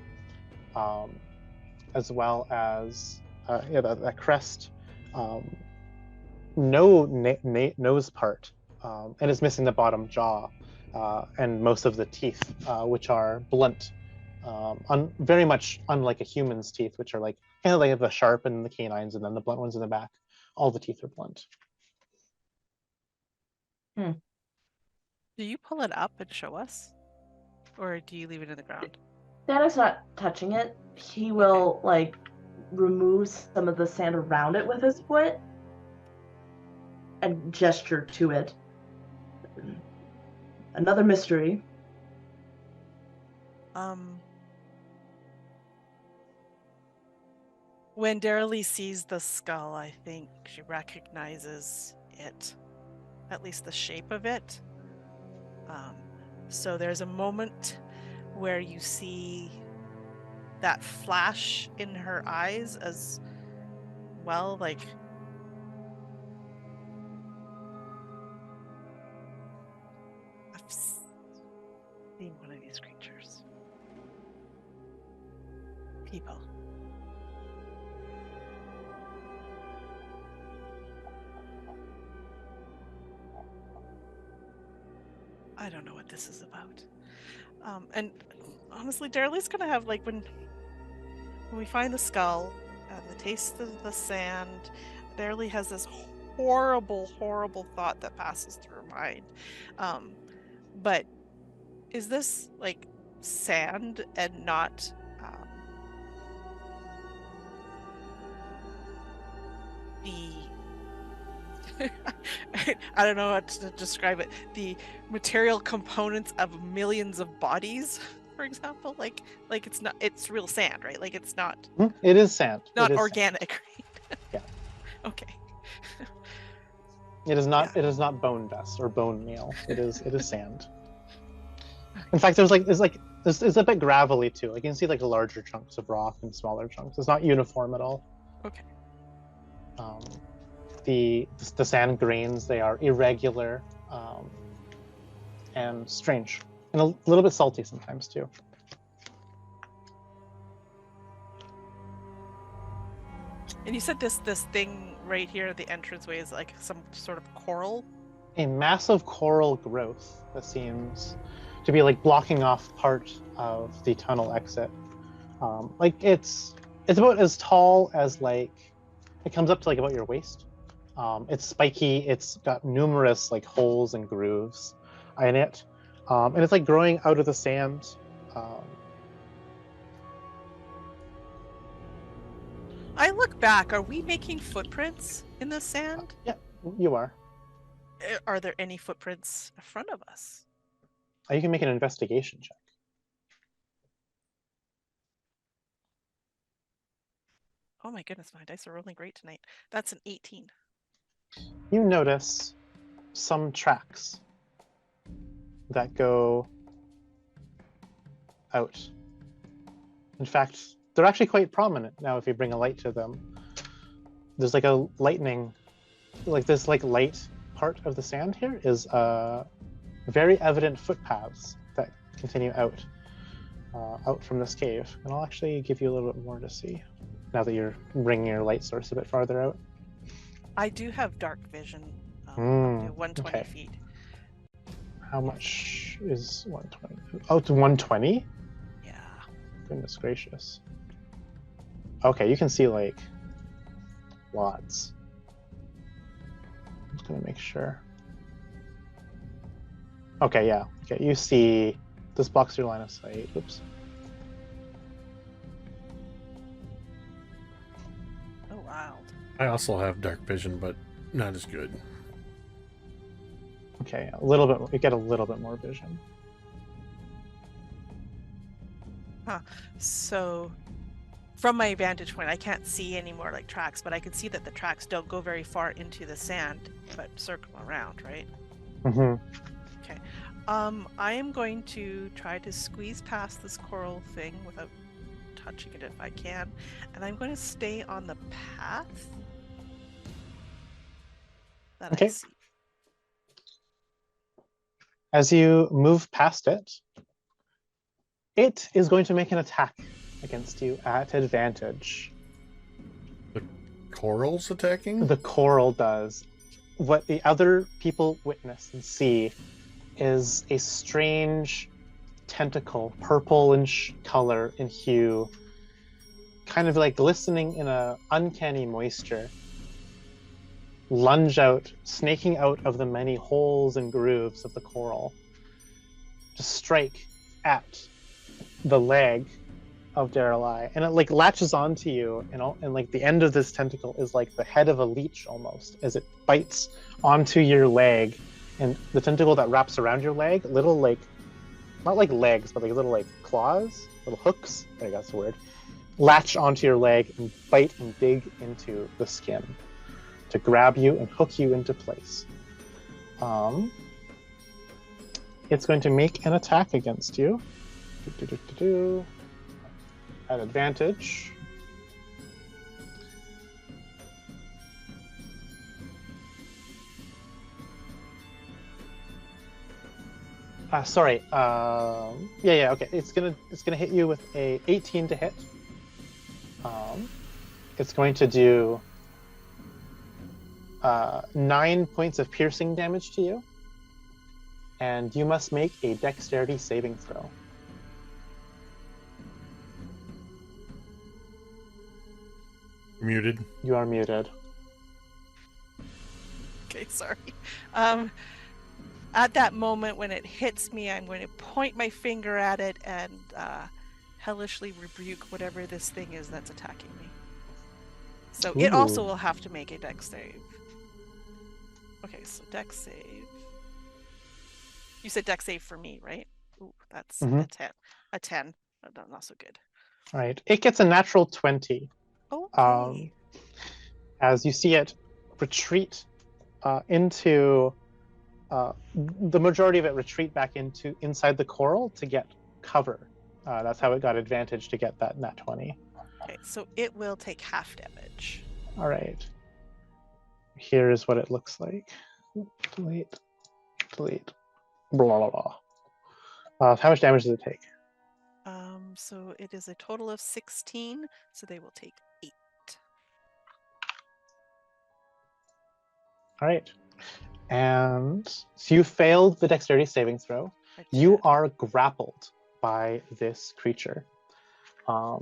as well as that crest, no nose part, and it's missing the bottom jaw and most of the teeth, which are blunt, very much unlike a human's teeth, which are like kind of like the sharp and the canines, and then the blunt ones in the back. All the teeth are blunt. Do you pull it up and show us? Or do you leave it in the ground? Dannek's not touching it. He will like remove some of the sand around it with his foot and gesture to it. Another mystery. When Daeralei sees the skull, I think she recognizes it, at least the shape of it. So there's a moment where you see that flash in her eyes as well, like I've seen one of these creatures. People. I don't know what this is about. And honestly, Daeralei's gonna have, like, when we find the skull and the taste of the sand, Daeralei has this horrible, horrible thought that passes through her mind. But is this like sand and not the I don't know how to describe it. The material components of millions of bodies, for example, like it's not. It's real sand, right? Like it's not. It is sand. Not it is organic. Sand. Right? Yeah. Okay. It is not. Yeah. It is not bone dust or bone meal. It is sand. In fact, there's a bit gravelly too. Like you can see like larger chunks of rock and smaller chunks. It's not uniform at all. Okay. The sand grains, they are irregular and strange, and a little bit salty sometimes too. And you said this thing right here at the entranceway is like some sort of coral? A massive coral growth that seems to be like blocking off part of the tunnel exit. Like it's about as tall as like it comes up to like about your waist. It's spiky. It's got numerous like holes and grooves in it, and it's like growing out of the sand. I look back. Are we making footprints in the sand? Yeah, you are. Are there any footprints in front of us? You can make an investigation check. Oh my goodness, my dice are rolling great tonight. That's an 18. You notice some tracks that go out. In fact, they're actually quite prominent now if you bring a light to them. There's like a lightning, like this like light part of the sand here is very evident footpaths that continue out from this cave. And I'll actually give you a little bit more to see now that you're bringing your light source a bit farther out. I do have dark vision, up to 120 okay. feet. How much is 120? Oh, it's 120? Yeah. Goodness gracious. Okay, you can see like lots. I'm just gonna make sure. Okay, yeah. Okay, you see this blocks your line of sight. Oops. Oh wow. I also have dark vision, but not as good. Okay, a little bit. You get a little bit more vision. So from my vantage point, I can't see any more like tracks, but I can see that the tracks don't go very far into the sand, but circle around, right? Mm-hmm. Okay. I am going to try to squeeze past this coral thing without touching it if I can, and I'm going to stay on the path that I see. As you move past it, it is going to make an attack against you at advantage. The coral's attacking? The coral does. What the other people witness and see is a strange tentacle, purple in color and hue, kind of like glistening in a uncanny moisture, lunge out, snaking out of the many holes and grooves of the coral, to strike at the leg of Daeralei, and it like latches onto you, and like the end of this tentacle is like the head of a leech almost, as it bites onto your leg, and the tentacle that wraps around your leg, little like, not like legs, but like little like claws, little hooks, there you go, that's the word, latch onto your leg and bite and dig into the skin to grab you and hook you into place. It's going to make an attack against you. At advantage. Sorry. Yeah. Okay. It's gonna hit you with a 18 to hit. It's going to do 9 points of piercing damage to you, and you must make a dexterity saving throw. Muted. You are muted. Okay, sorry. At that moment when it hits me, I'm going to point my finger at it and hellishly rebuke whatever this thing is that's attacking me. So it also will have to make a dex save. Okay, so dex save. You said dex save for me, right? Ooh, that's a 10. A 10. Not so good. All right. It gets a natural 20. Okay. As you see it retreat into the majority of it retreat back inside the coral to get cover. That's how it got advantage to get that nat 20. Okay, so it will take half damage. All right. here is what it looks like. Delete. Blah, blah, blah. How much damage does it take? So it is a total of 16, so they will take 8. All right. And so you failed the dexterity saving throw. You are grappled by this creature. Oh,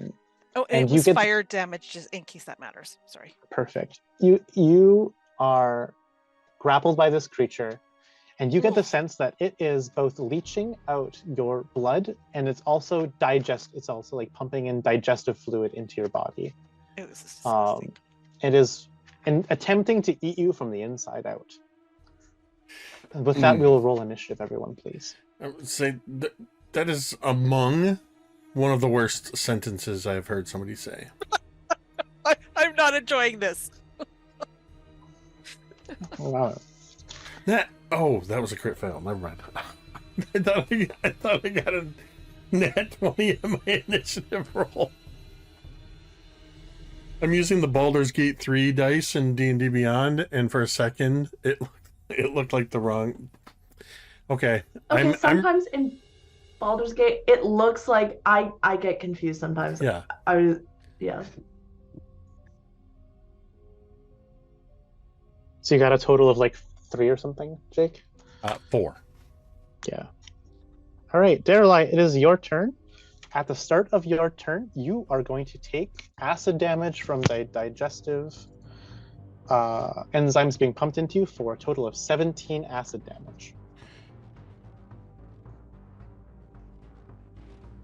and it was fire damage, just in case that matters. Sorry. Perfect. You are grappled by this creature, and you get the sense that it is both leaching out your blood, and it's also It's also like pumping in digestive fluid into your body. It was disgusting. It is attempting to eat you from the inside out. And with that, we will roll initiative, everyone, please. I would say that is among one of the worst sentences I've heard somebody say. I'm not enjoying this. Wow. That was a crit fail. Never mind. I thought I got a nat 20 in my initiative roll. I'm using the Baldur's Gate 3 dice in D&D Beyond, and for a second, it looked like the wrong... Okay. Sometimes in Baldur's Gate, it looks like I get confused sometimes. Yeah. Yeah. So you got a total of like 3 or something, Jake? 4. Yeah. All right, Daeralei, it is your turn. At the start of your turn, you are going to take acid damage from the digestive enzymes being pumped into you for a total of 17 acid damage.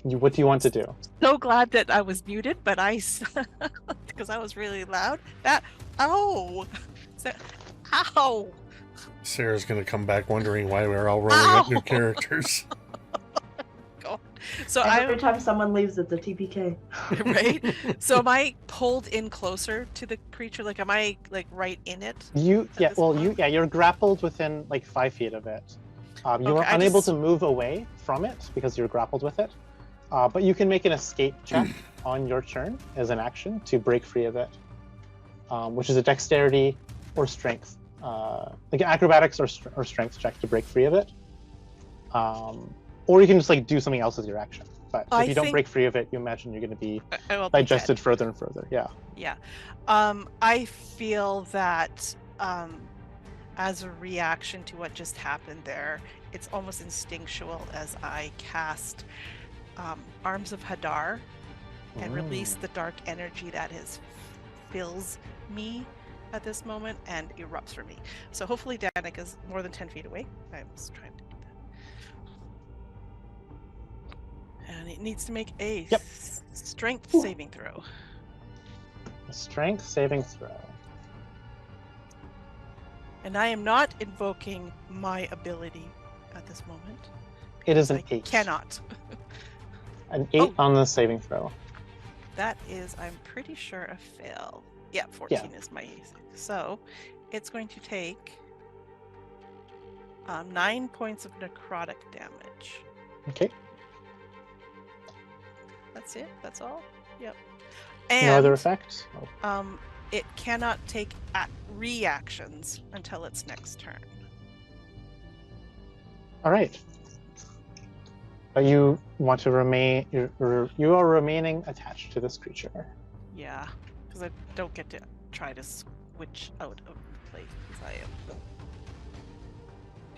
What do you want to do? So glad that I was muted, but because I was really loud. Ow! Sarah's going to come back wondering why we're all rolling up new characters. God. So every time someone leaves, it's a TPK. Right? So am I pulled in closer to the creature? Like, am I like right in it? You're grappled within like 5 feet of it. You are unable to move away from it because you're grappled with it. But you can make an escape check on your turn as an action to break free of it, which is a dexterity or strength, like an acrobatics or strength check to break free of it. Or you can just like do something else with your action. But if you don't break free of it, you imagine you're going to be digested further and further. Yeah. Yeah. I feel that as a reaction to what just happened there, it's almost instinctual as I cast Arms of Hadar and release the dark energy that fills me at this moment and erupts from me. So hopefully Dannek is more than 10 feet away. I was trying to do that. And it needs to make a strength saving throw. A strength saving throw. And I am not invoking my ability at this moment. It is an 8. Cannot. An 8 on the saving throw. That is, I'm pretty sure, a fail. Yeah, 14 is my AC. So it's going to take 9 points of necrotic damage. Okay. That's it? That's all? Yep. And no other effects? It cannot take reactions until its next turn. All right. But you want to remain... You are remaining attached to this creature. Yeah, because I don't get to try to switch out of the place because I am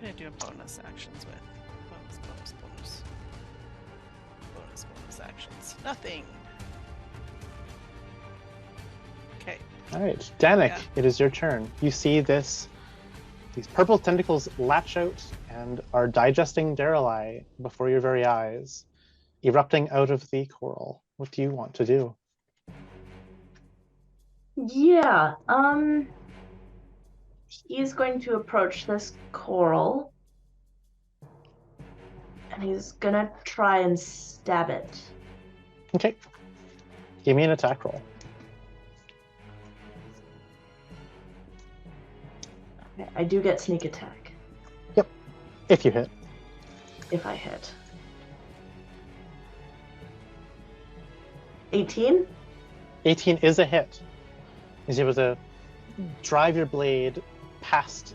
going to do a bonus actions with. Bonus actions. Nothing. Okay. All right, Dannek, it is your turn. You see these purple tentacles latch out and are digesting Daeralei before your very eyes, erupting out of the coral. What do you want to do? Yeah, he's going to approach this coral, and he's gonna try and stab it. Okay. Give me an attack roll. Okay, I do get sneak attack. Yep, if you hit. If I hit. 18? 18 is a hit. He's able to drive your blade past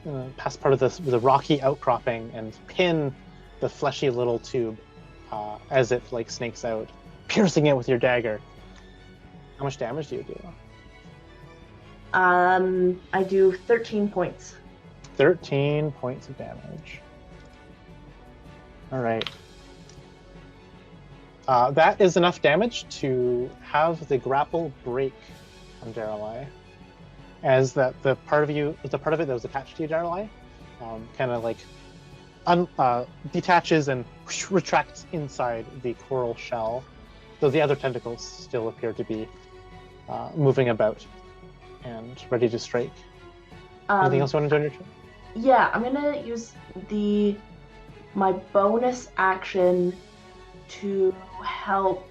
part of the rocky outcropping and pin the fleshy little tube as it like snakes out, piercing it with your dagger. How much damage do you do? I do 13 points. 13 points of damage. All right. That is enough damage to have the grapple break on Daeralei, as the part of it that was attached to you, Daeralei, kind of like detaches and retracts inside the coral shell, though the other tentacles still appear to be moving about and ready to strike. Anything else you want to do on your turn? Yeah, I'm gonna use my bonus action to help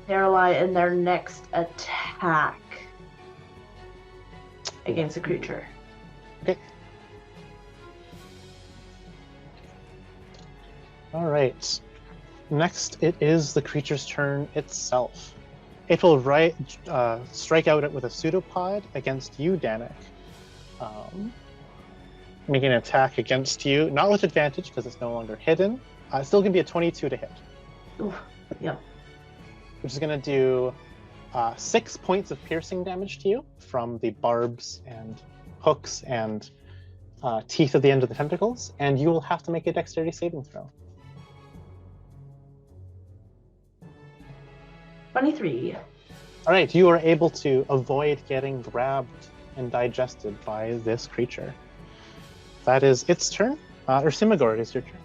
Daeralei in their next attack against a creature. Okay. All right. Next, it is the creature's turn itself. It will strike out with a pseudopod against you, Dannek. Making an attack against you, not with advantage because it's no longer hidden. It's still going to be a 22 to hit. Ooh, yep. Which is going to do 6 points of piercing damage to you from the barbs and hooks and teeth at the end of the tentacles, and you will have to make a dexterity saving throw. 23. All right, you are able to avoid getting grabbed and digested by this creature. That is its turn. Yrsimagor, it is your turn.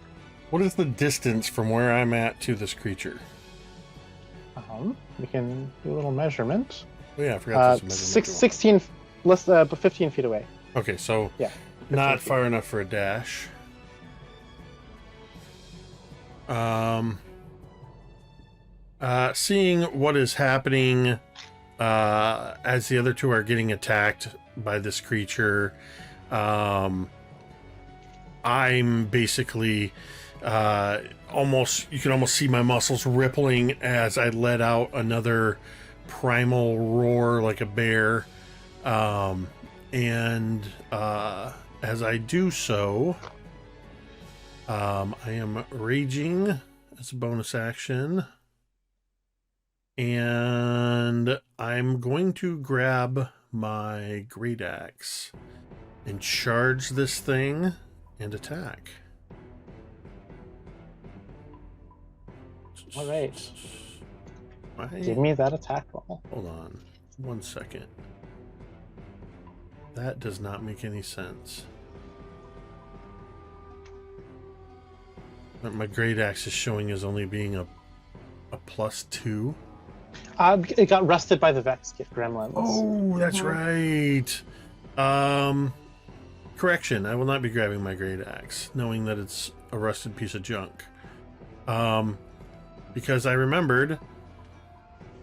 What is the distance from where I'm at to this creature? We can do a little measurement. Oh yeah, I forgot this measurement. 16, less, but 15 feet away. Okay, so Yeah, not feet. far enough for a dash. Seeing what is happening as the other two are getting attacked by this creature, I'm basically you can almost see my muscles rippling as I let out another primal roar like a bear. And as I do so, I am raging as a bonus action. And I'm going to grab my great axe and charge this thing and attack. All right. Right. Give me that attack roll. Hold on 1 second. That does not make any sense. My great axe is showing as only being a +2. It got rusted by the Vex gremlins. Oh, that's right. Correction, I will not be grabbing my great axe, knowing that it's a rusted piece of junk. Because I remembered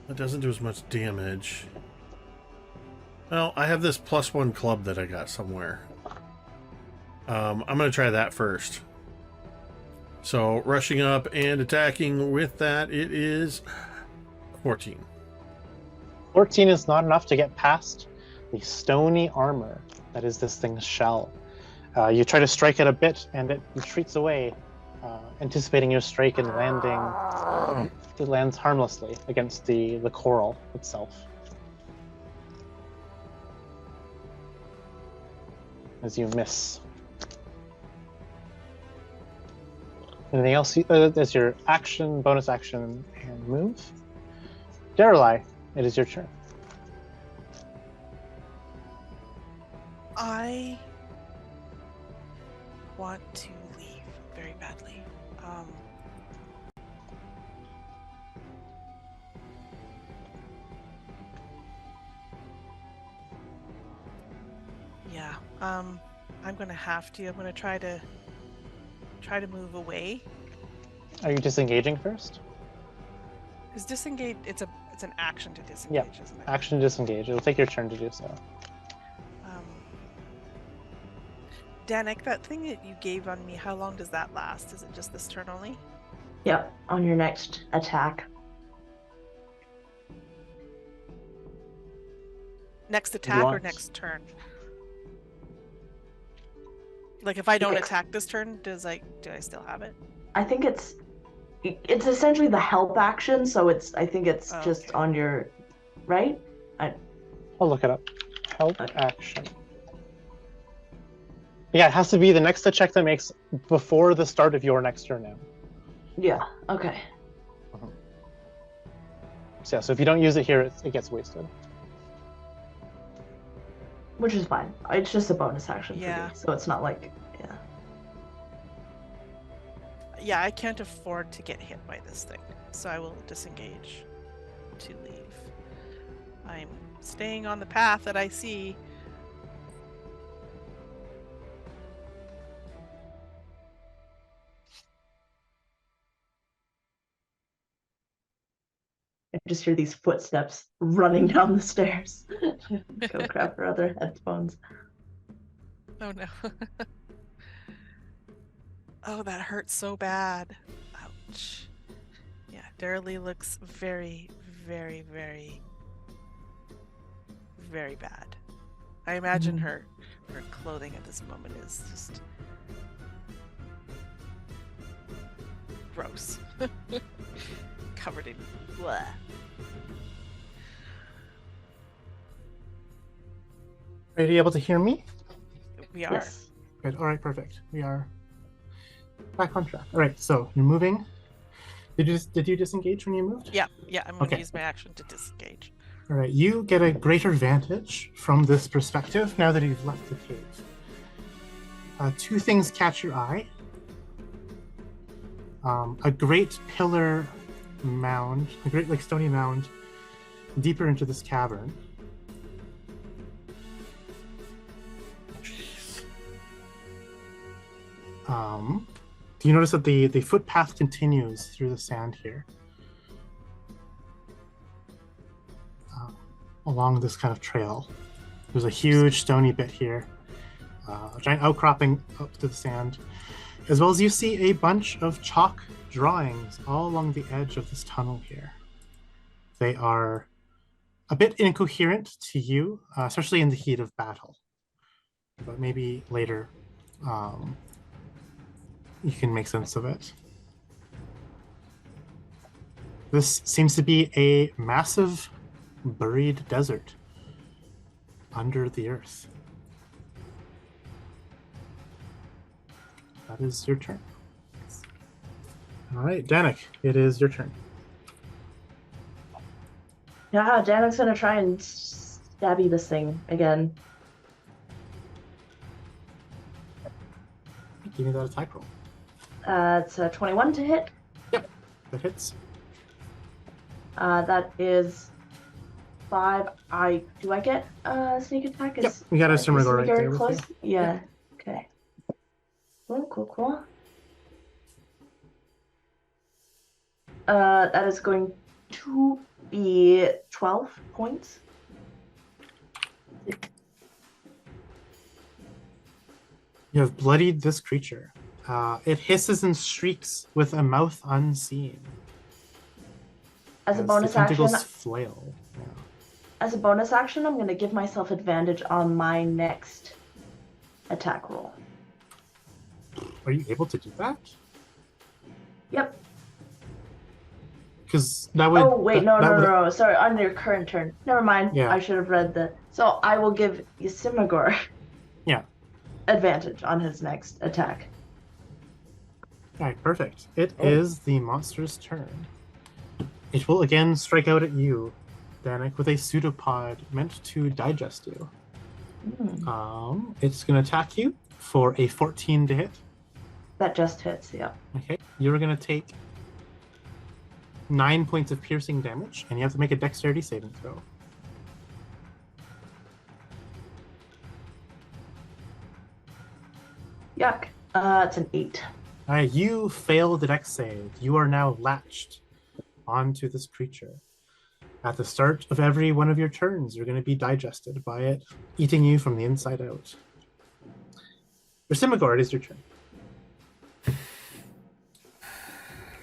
it doesn't do as much damage. Well, I have this +1 club that I got somewhere. I'm going to try that first. So, rushing up and attacking with that, it is 14. 14 is not enough to get past the stony armor that is this thing's shell. You try to strike it a bit, and it retreats away, anticipating your strike and landing. It lands harmlessly against the coral itself. As you miss. Anything else? As your action, bonus action, and move. Daeralei, it is your turn. I want to leave very badly. Yeah. I'm gonna have to. I'm gonna try to move away. Are you disengaging first? Because disengage, it's an action to disengage, isn't it? Action to disengage. It'll take your turn to do so. Dannek, that thing that you gave on me, how long does that last? Is it just this turn only? Yep, on your next attack. Next attack or want- next turn? Like if I don't Yeah. attack this turn, do I still have it? I think it's essentially the help action, so I think it's Oh, just okay. on your right. I'll look it up. Help Okay. action. Yeah, it has to be the next check that makes before the start of your next turn now. Yeah. Okay. So yeah, so if you don't use it here, it gets wasted. Which is fine. It's just a bonus action for Yeah. me, so it's not like Yeah, I can't afford to get hit by this thing, so I will disengage to leave. I'm staying on the path that I see. I just hear these footsteps running down the stairs. Go grab her other headphones. Oh no. Oh, that hurts so bad. Ouch. Yeah, Daeralei looks very, very, very, very bad. I imagine her clothing at this moment is just gross. Covered in blah. Are you able to hear me? We are. Yes. Good. All right, perfect. We are back on track. All right, so you're moving. Did you disengage when you moved? Yeah, I'm going to Okay. use my action to disengage. All right, you get a greater vantage from this perspective now that you've left the cave. Two things catch your eye. A great pillar mound, a great stony mound, deeper into this cavern. Do you notice that the footpath continues through the sand here? Along this kind of trail. There's a huge stony bit here, a giant outcropping up to the sand, as well as you see a bunch of chalk drawings all along the edge of this tunnel here. They are a bit incoherent to you, especially in the heat of battle, but maybe later you can make sense of it. This seems to be a massive buried desert under the earth. That is your turn. All right, Dannek, it is your turn. Yeah, Dannek's gonna try and stabby this thing again. Give me that attack roll. It's a 21 to hit. Yep, that hits. That is 5. Do I get sneak attack? Yep, we got Yrsimagor right there with close? you. Yeah. Okay. Cool. That is going to be 12 points. You have bloodied this creature. It hisses and shrieks with a mouth unseen. As a the bonus action, tentacles flail. Yeah. I'm going to give myself advantage on my next attack roll. Are you able to do that? Yep. Because that would. Oh wait, that would- no. Sorry, on your current turn. Never mind. Yeah. I should have read the. So I will give Yrsimagor. Yeah. Advantage on his next attack. All right, perfect. It is the monster's turn. It will again strike out at you, Dannek, with a pseudopod meant to digest you. It's going to attack you for a 14 to hit. That just hits, yeah. Okay, you're going to take 9 points of piercing damage, and you have to make a dexterity saving throw. Yuck. It's an 8. All right, you failed the dex save. You are now latched onto this creature. At the start of every one of your turns, you're going to be digested by it, eating you from the inside out. Yrsimagor, it is your turn.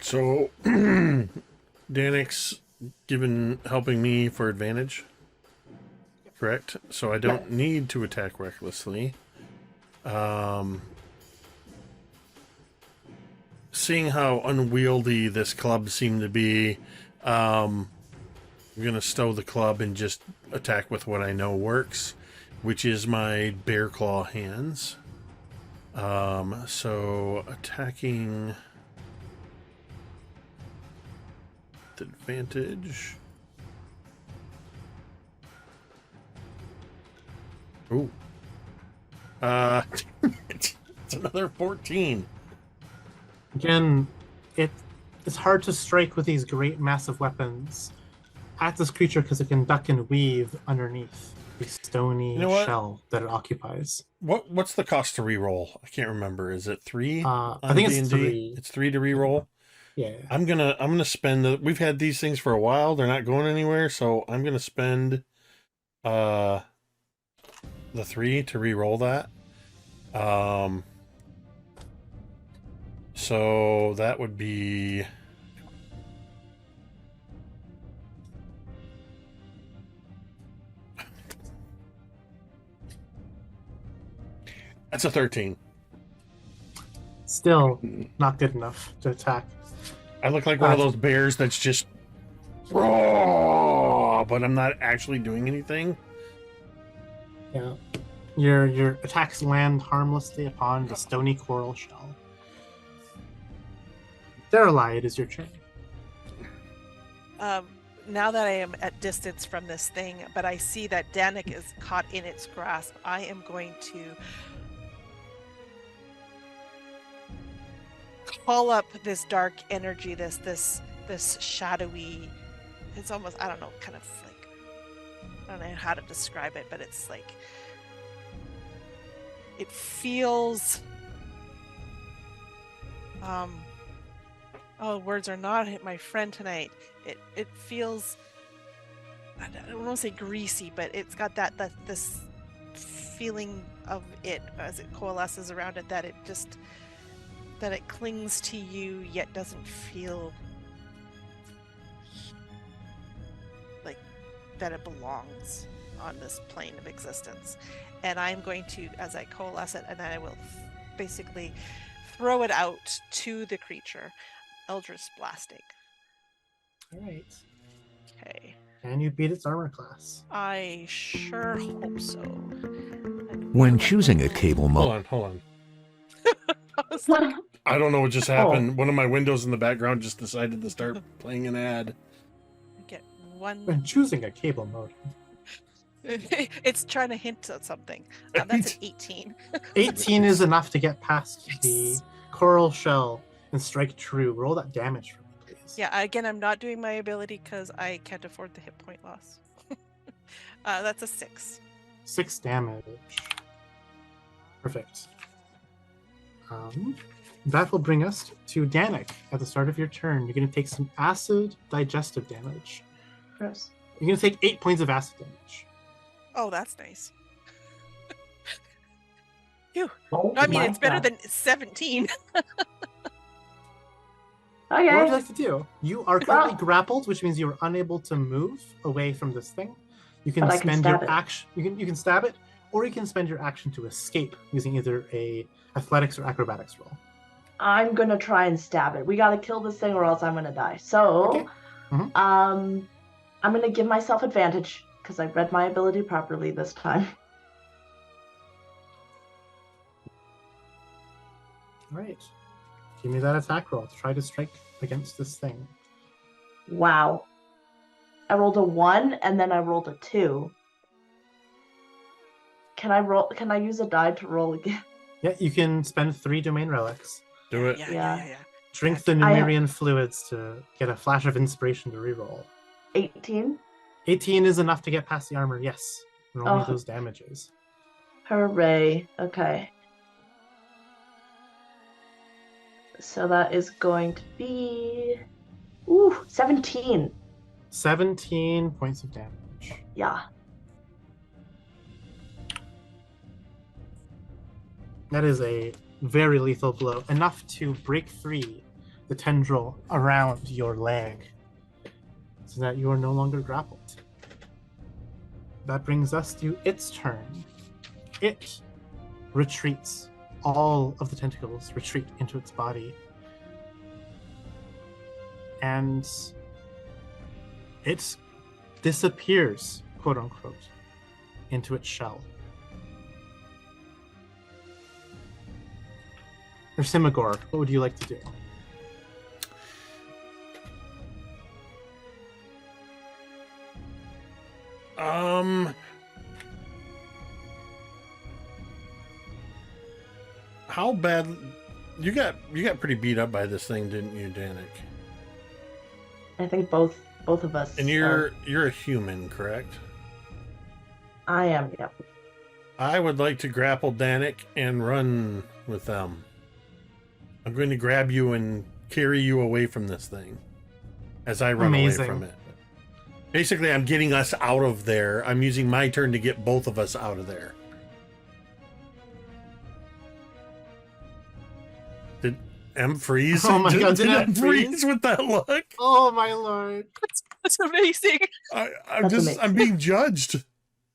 So, Dannek's helping me for advantage. correct? So I don't need to attack recklessly. Seeing how unwieldy this club seemed to be, I'm going to stow the club and just attack with what I know works, which is my bear claw hands. So attacking with advantage. Ooh. It's another 14. Again, it's hard to strike with these great massive weapons at this creature because it can duck and weave underneath the stony shell that it occupies. What's the cost to reroll? I can't remember. Is it 3? I think it's 3. It's 3 to reroll. Yeah. I'm gonna spend we've had these things for a while, they're not going anywhere, so I'm gonna spend the 3 to reroll that. So that would be that's a 13. Still not good enough to attack. I look like one of those bears that's just raw, but I'm not actually doing anything. Yeah. Your attacks land harmlessly upon the stony coral shell. Daeralei, it is your turn. Now that I am at distance from this thing, but I see that Dannek is caught in its grasp, I am going to call up this dark energy, this shadowy, it's almost, I don't know, kind of like, I don't know how to describe it, but it's like, it feels, words are not my friend tonight. It feels, I don't want to say greasy, but it's got this feeling of it as it coalesces around it, that it clings to you yet doesn't feel like that it belongs on this plane of existence. And I'm going to, as I coalesce it, and then I will basically throw it out to the creature. Eldritch blasting. All right. Okay. Can you beat its armor class? I sure hope so. When choosing a cable model... Hold on. I was like, I don't know what just happened. One of my windows in the background just decided to start playing an ad. get one. When choosing a cable modem. It's trying to hint at something. That's an 18. 18 is enough to get past the coral shell and strike true. Roll that damage for me, please. Yeah, again, I'm not doing my ability because I can't afford the hit point loss. That's a 6. 6 damage. Perfect. That will bring us to Dannek at the start of your turn. You're going to take some acid digestive damage. Gross. You're going to take 8 points of acid damage. Oh, that's nice. Phew. Oh, I mean, my it's better God. than 17. What would you Okay. like to do? You are currently grappled, which means you are unable to move away from this thing. You can But I can spend stab your it. action. You can stab it, or you can spend your action to escape using either a athletics or acrobatics roll. I'm gonna try and stab it. We gotta kill this thing or else I'm gonna die. So, Okay. Mhm. I'm gonna give myself advantage because I read my ability properly this time. All right. Give me that attack roll to try to strike against this thing. Wow. I rolled a 1 and then I rolled a 2. Can I use a die to roll again? Yeah, you can spend 3 domain relics. Do it. Yeah. Drink the Numerian fluids to get a flash of inspiration to reroll. 18? 18 is enough to get past the armor, yes. Roll me Oh. those damages. Hooray. Okay. So that is going to be 17. 17 points of damage. Yeah. That is a very lethal blow, enough to break free the tendril around your leg so that you are no longer grappled. that brings us to its turn. It retreats. All of the tentacles retreat into its body. And it disappears, quote unquote, into its shell. Yrsimagor, what would you like to do? How bad you got pretty beat up by this thing, didn't you, Dannek? I think both of us. And you're a human, correct? I am. Yep. I would like to grapple Dannek and run with them. I'm going to grab you and carry you away from this thing as I run away from it. Basically, I'm getting us out of there. I'm using my turn to get both of us out of there. Did M freeze? Oh my god, did M freeze with that look? Oh my lord. That's amazing. I'm being judged.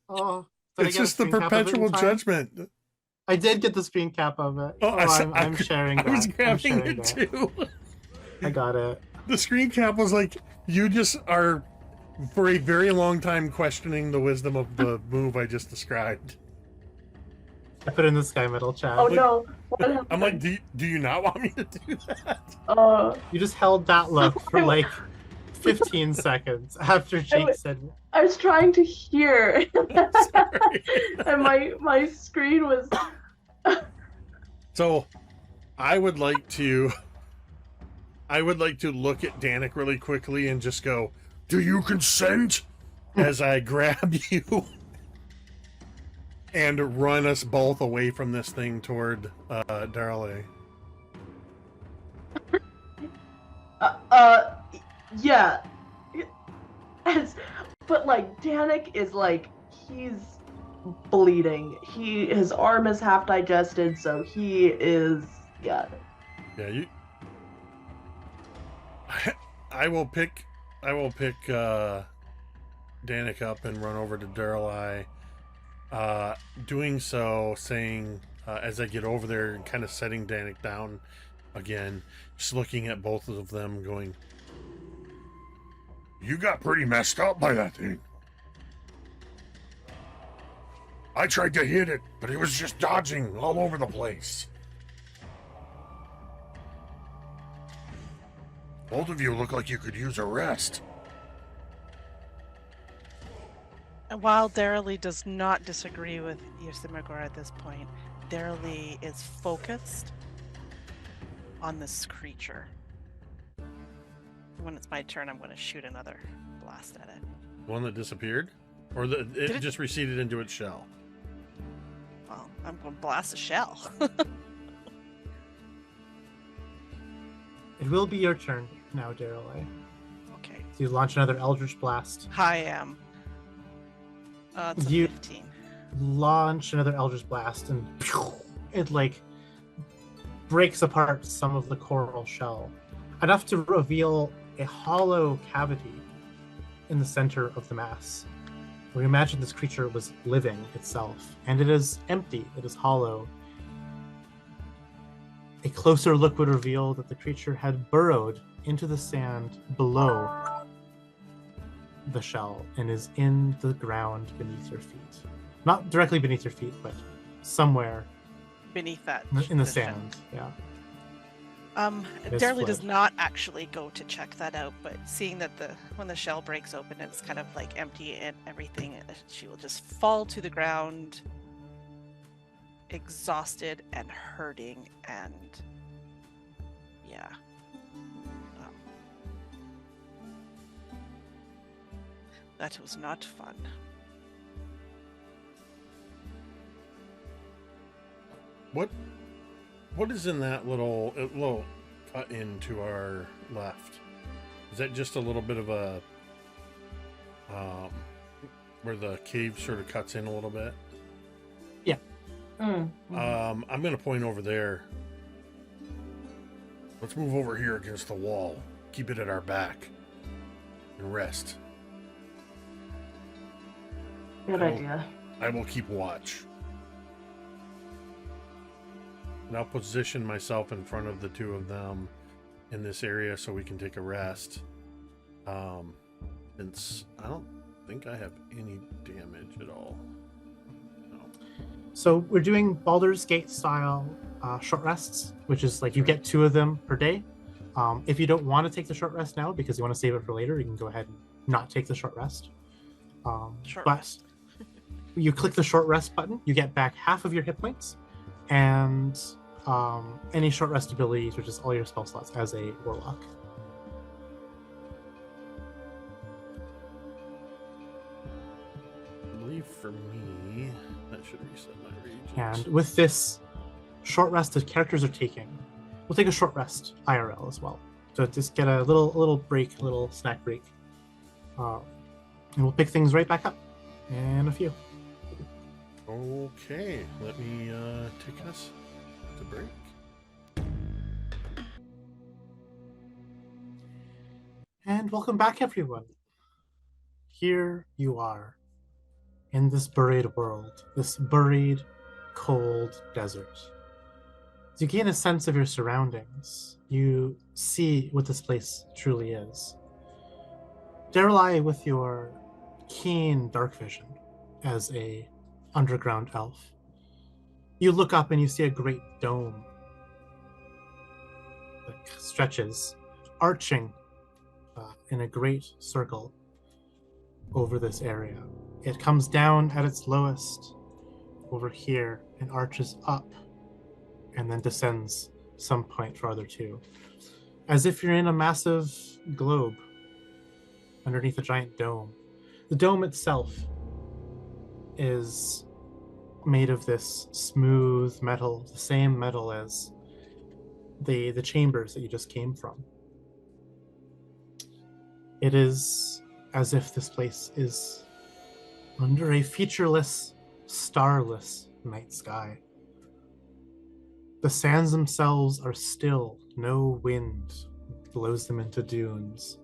Oh, it's just the perpetual judgment. I did get the screen cap of it. I'm sharing that. I was grabbing it too. I got it. The screen cap was like, you just are, for a very long time, questioning the wisdom of the move I just described. I put it in the Skymetal chat. Oh no! What happened? I'm like, do you not want me to do that? You just held that look for like 15 seconds after Jake said. I was trying to hear, and my screen was. So, I would like to look at Dannek really quickly and just go, "Do you consent?" as I grab you and run us both away from this thing toward Daeralei. Yeah. But like Dannek is like, he's bleeding. His arm is half digested, so he is Yeah, I will pick Dannek up and run over to Daeralei. Doing so, saying as I get over there and kind of setting Dannek down again, just looking at both of them, going, "You got pretty messed up by that thing. I tried to hit it, but it was just dodging all over the place. Both of you look like you could use a rest." And while Daeralei does not disagree with Yrsimagor at this point, Daeralei is focused on this creature. When it's my turn, I'm going to shoot another blast at it. One that disappeared? Or it just receded into its shell? Well, I'm going to blast a shell. It will be your turn now, Daeralei. Okay. So you launch another Eldritch Blast. I am. It's a You- 15. Launch another Eldritch Blast, and it like breaks apart some of the coral shell, enough to reveal a hollow cavity in the center of the mass. We imagine this creature was living itself, and it is empty. It is hollow. A closer look would reveal that the creature had burrowed into the sand below the shell and is in the ground beneath your feet. Not directly beneath your feet, but somewhere Beneath that. in the shell. sand. Yeah. Daeralei does fled. not actually go to check that out, but seeing that when the shell breaks open, it's kind of like empty and everything, she will just fall to the ground, exhausted and hurting, and yeah. That was not fun. What is in that little cut in to our left? Is that just a little bit of a where the cave sort of cuts in a little bit? Yeah. I'm gonna point over there. Let's move over here against the wall. Keep it at our back and rest. Good idea. I will keep watch. And I'll position myself in front of the two of them in this area so we can take a rest. Since I don't think I have any damage at all. No. So we're doing Baldur's Gate style short rests, which is like you get 2 of them per day. If you don't want to take the short rest now because you want to save it for later, you can go ahead and not take the short rest. Short but rest. you click the short rest button, you get back half of your hit points and any short rest abilities, which is all your spell slots as a warlock. I believe for me, that should reset my rage. And with this short rest that characters are taking, we'll take a short rest IRL as well. So just get a little break, a little snack break. And we'll pick things right back up in a few. Okay, let me take us to break. And welcome back, everyone. Here you are in this buried world, this buried, cold desert. As you gain a sense of your surroundings, you see what this place truly is. Daeralei, with your keen dark vision as a underground elf, you look up and you see a great dome that stretches, arching in a great circle over this area. It comes down at its lowest over here and arches up and then descends some point farther too. As if you're in a massive globe underneath a giant dome. The dome itself is made of this smooth metal, the same metal as the chambers that you just came from. It is as if this place is under a featureless, starless night sky. The sands themselves are still, no wind blows them into dunes.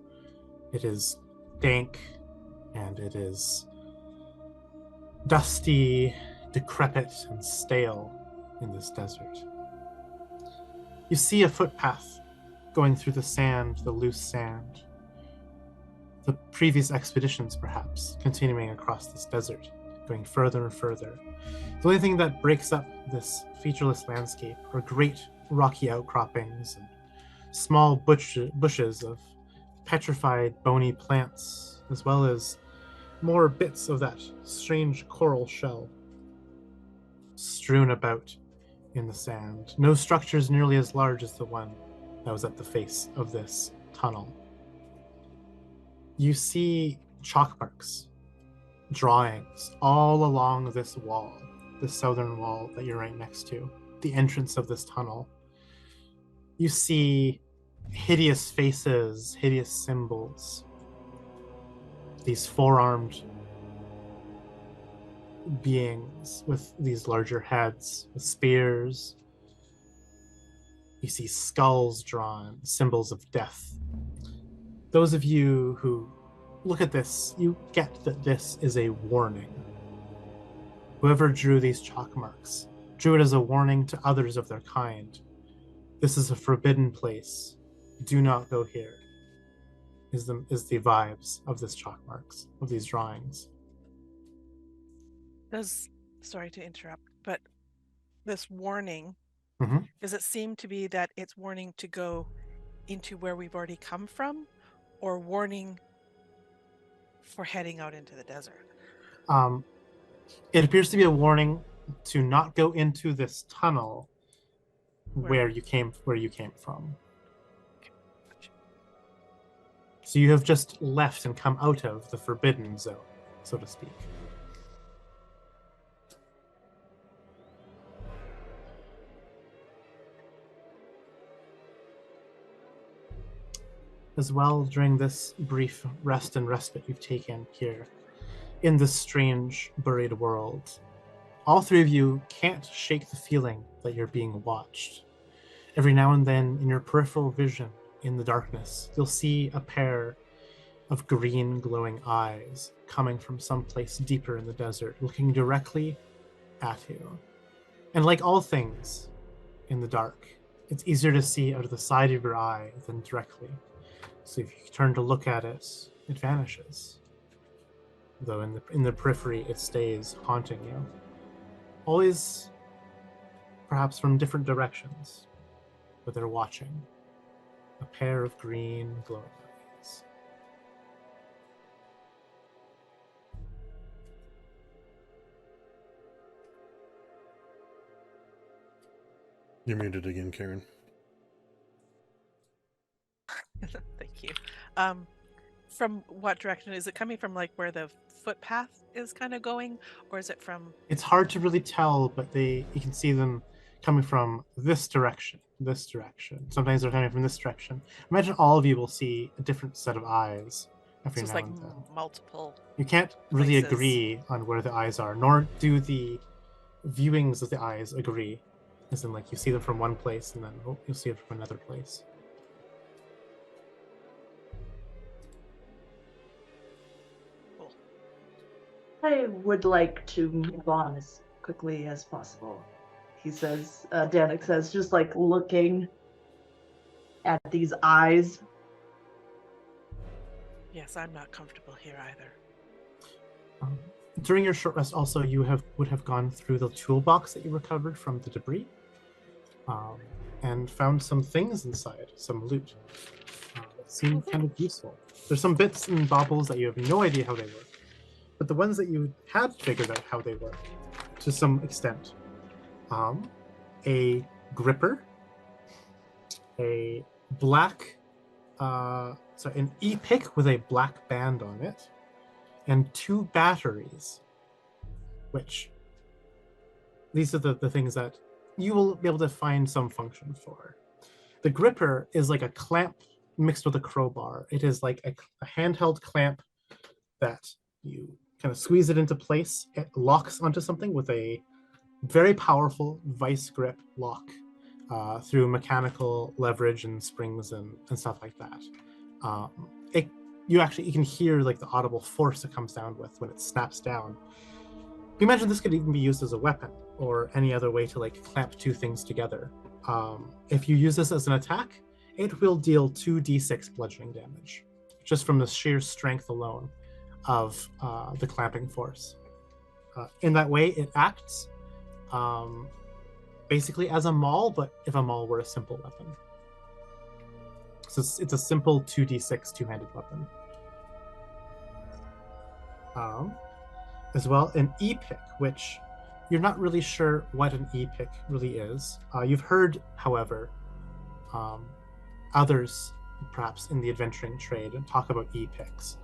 It is dank and it is dusty, decrepit, and stale in this desert. You see a footpath going through the sand, the loose sand. The previous expeditions, perhaps, continuing across this desert, going further and further. The only thing that breaks up this featureless landscape are great rocky outcroppings and small bushes of petrified bony plants, as well as more bits of that strange coral shell strewn about in the sand. No structures nearly as large as the one that was at the face of this tunnel. You see chalk marks, drawings all along this wall, the southern wall that you're right next to, the entrance of this tunnel. You see hideous faces, hideous symbols, these four-armed beings with these larger heads, with spears. You see skulls drawn, symbols of death. Those of you who look at this, you get that this is a warning. Whoever drew these chalk marks drew it as a warning to others of their kind. This is a forbidden place. Do not go here. Is the vibes of this chalk marks, of these drawings. Sorry to interrupt, but this warning, Mhm. does it seem to be that it's warning to go into where we've already come from, or warning for heading out into the desert? It appears to be a warning to not go into this tunnel where you came from. Okay, gotcha. So you have just left and come out of the forbidden zone, so to speak. As well, during this brief rest and respite you've taken here in this strange buried world, all three of you can't shake the feeling that you're being watched. Every now and then, in your peripheral vision, in the darkness, you'll see a pair of green glowing eyes coming from someplace deeper in the desert, looking directly at you. And like all things in the dark, it's easier to see out of the side of your eye than directly. So if you turn to look at it, it vanishes. Though in the periphery, it stays haunting you. Always, perhaps from different directions, but they're watching. A pair of green glowing eyes. You're muted again, Kaeryn. Thank you. From what direction is it coming from? Like where the footpath is kind of going, or is it from? It's hard to really tell, but you can see them coming from this direction. Sometimes they're coming from this direction. Imagine all of you will see a different set of eyes every So it's now like and then. multiple. You can't really places. agree on where the eyes are, nor do the viewings of the eyes agree. As in, like, you see them from one place and then you'll see it from another place. Cool. I would like to move on as quickly as possible. He says, Dannek says, just like looking at these eyes. Yes, I'm not comfortable here either. During your short rest, also, you would have gone through the toolbox that you recovered from the debris, and found some things inside, some loot that seemed kind of useful. There's some bits and baubles that you have no idea how they work, but the ones that you had figured out how they work, to some extent, a gripper, a black, an e-pick with a black band on it, and 2 batteries, which these are the things that you will be able to find some function for. The gripper is like a clamp mixed with a crowbar. It is like a handheld clamp that you kind of squeeze it into place. It locks onto something with a very powerful vice grip lock through mechanical leverage and springs and stuff like that. You can hear like the audible force it comes down with when it snaps down. You imagine this could even be used as a weapon or any other way to like clamp 2 things together. If you use this as an attack, it will deal 2d6 bludgeoning damage, just from the sheer strength alone of the clamping force. In that way, it acts basically as a maul, but if a maul were a simple weapon. So it's a simple 2d6 two-handed weapon. As well, an e-pick, which you're not really sure what an e-pick really is. You've heard, however, others, perhaps in the adventuring trade, talk about e-picks.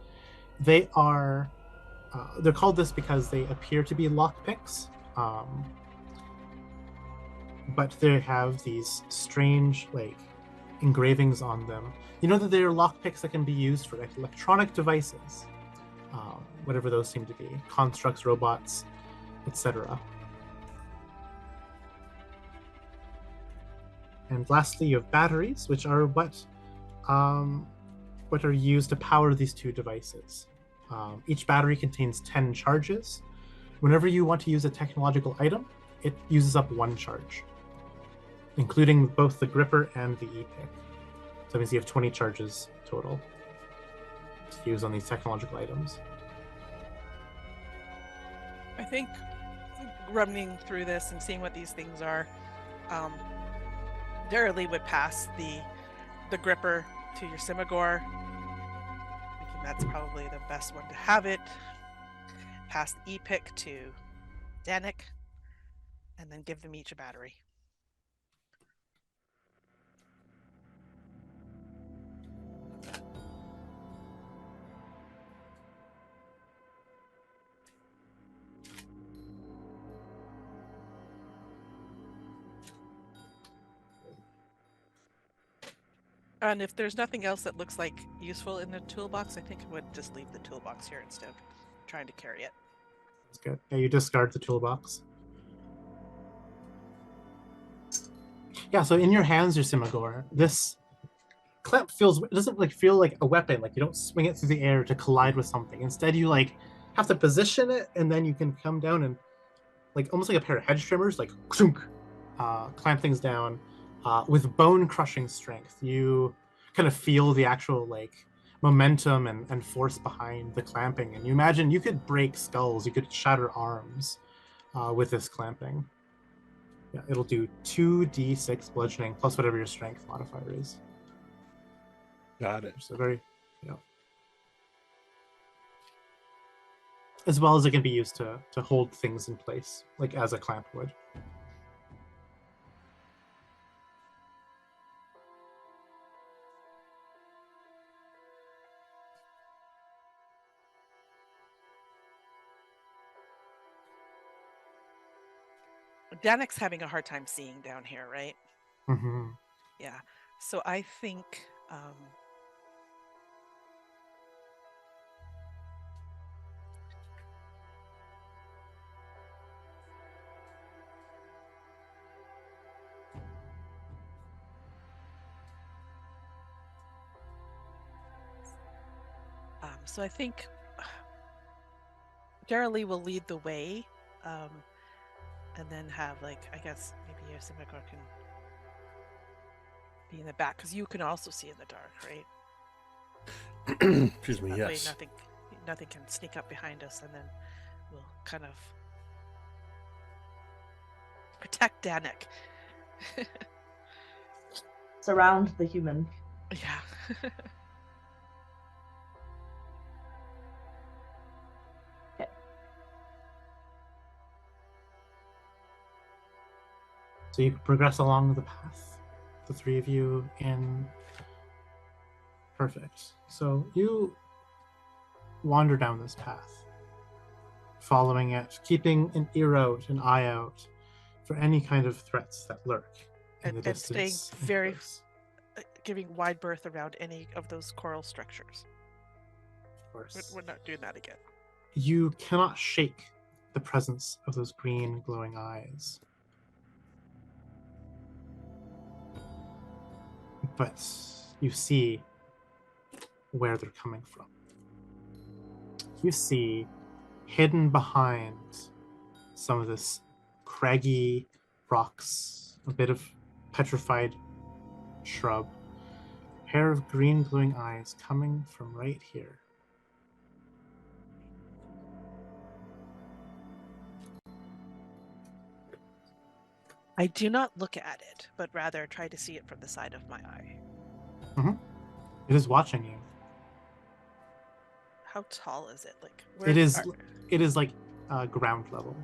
They are, they're called this because they appear to be lockpicks, but they have these strange, like, engravings on them. You know that they're lockpicks that can be used for like, electronic devices. Whatever those seem to be, constructs, robots, etc. And lastly, you have batteries, which are what are used to power these 2 devices. Each battery contains 10 charges. Whenever you want to use a technological item, it uses up 1 charge, including both the gripper and the e-pick. So that means you have 20 charges total to use on these technological items. I think running through this and seeing what these things are, Daeralei would pass the gripper to Yrsimagor, thinking that's probably the best one to have it. Pass the e-pick to Dannek, and then give them each a battery. And if there's nothing else that looks like useful in the toolbox, I think I would just leave the toolbox here instead of trying to carry it. That's good. Yeah, you discard the toolbox. Yeah, so in your hands, Yrsimagor, this clamp it doesn't like feel like a weapon. Like you don't swing it through the air to collide with something. Instead, you like have to position it, and then you can come down and like almost like a pair of hedge trimmers, like clamp things down with bone crushing strength. You kind of feel the actual like momentum and force behind the clamping, and you imagine you could break skulls, you could shatter arms with this clamping. Yeah, it'll do 2d6 bludgeoning plus whatever your strength modifier is. Got it. So very, as well as it can be used to hold things in place, like as a clamp would. Dannek's having a hard time seeing down here, right? Mm-hmm. Yeah. So I think so I think Daeralei will lead the way, and then have like I guess maybe Yrsimagor can be in the back because you can also see in the dark, right? Excuse me. That way Yes. nothing can sneak up behind us, and then we'll kind of protect Dannek. Surround the human. Yeah. So you progress along the path, the three of you in. Perfect. So you wander down this path, following it, keeping an ear out, an eye out for any kind of threats that lurk in the and staying distance. very giving wide berth around any of those coral structures. Of course. We're not doing that again. You cannot shake the presence of those green glowing eyes. But you see where they're coming from. You see, hidden behind some of this craggy rocks, a bit of petrified shrub, a pair of green glowing eyes coming from right here. I do not look at it, but rather try to see it from the side of my eye. It is watching you. How tall is it? Like It is like ground level.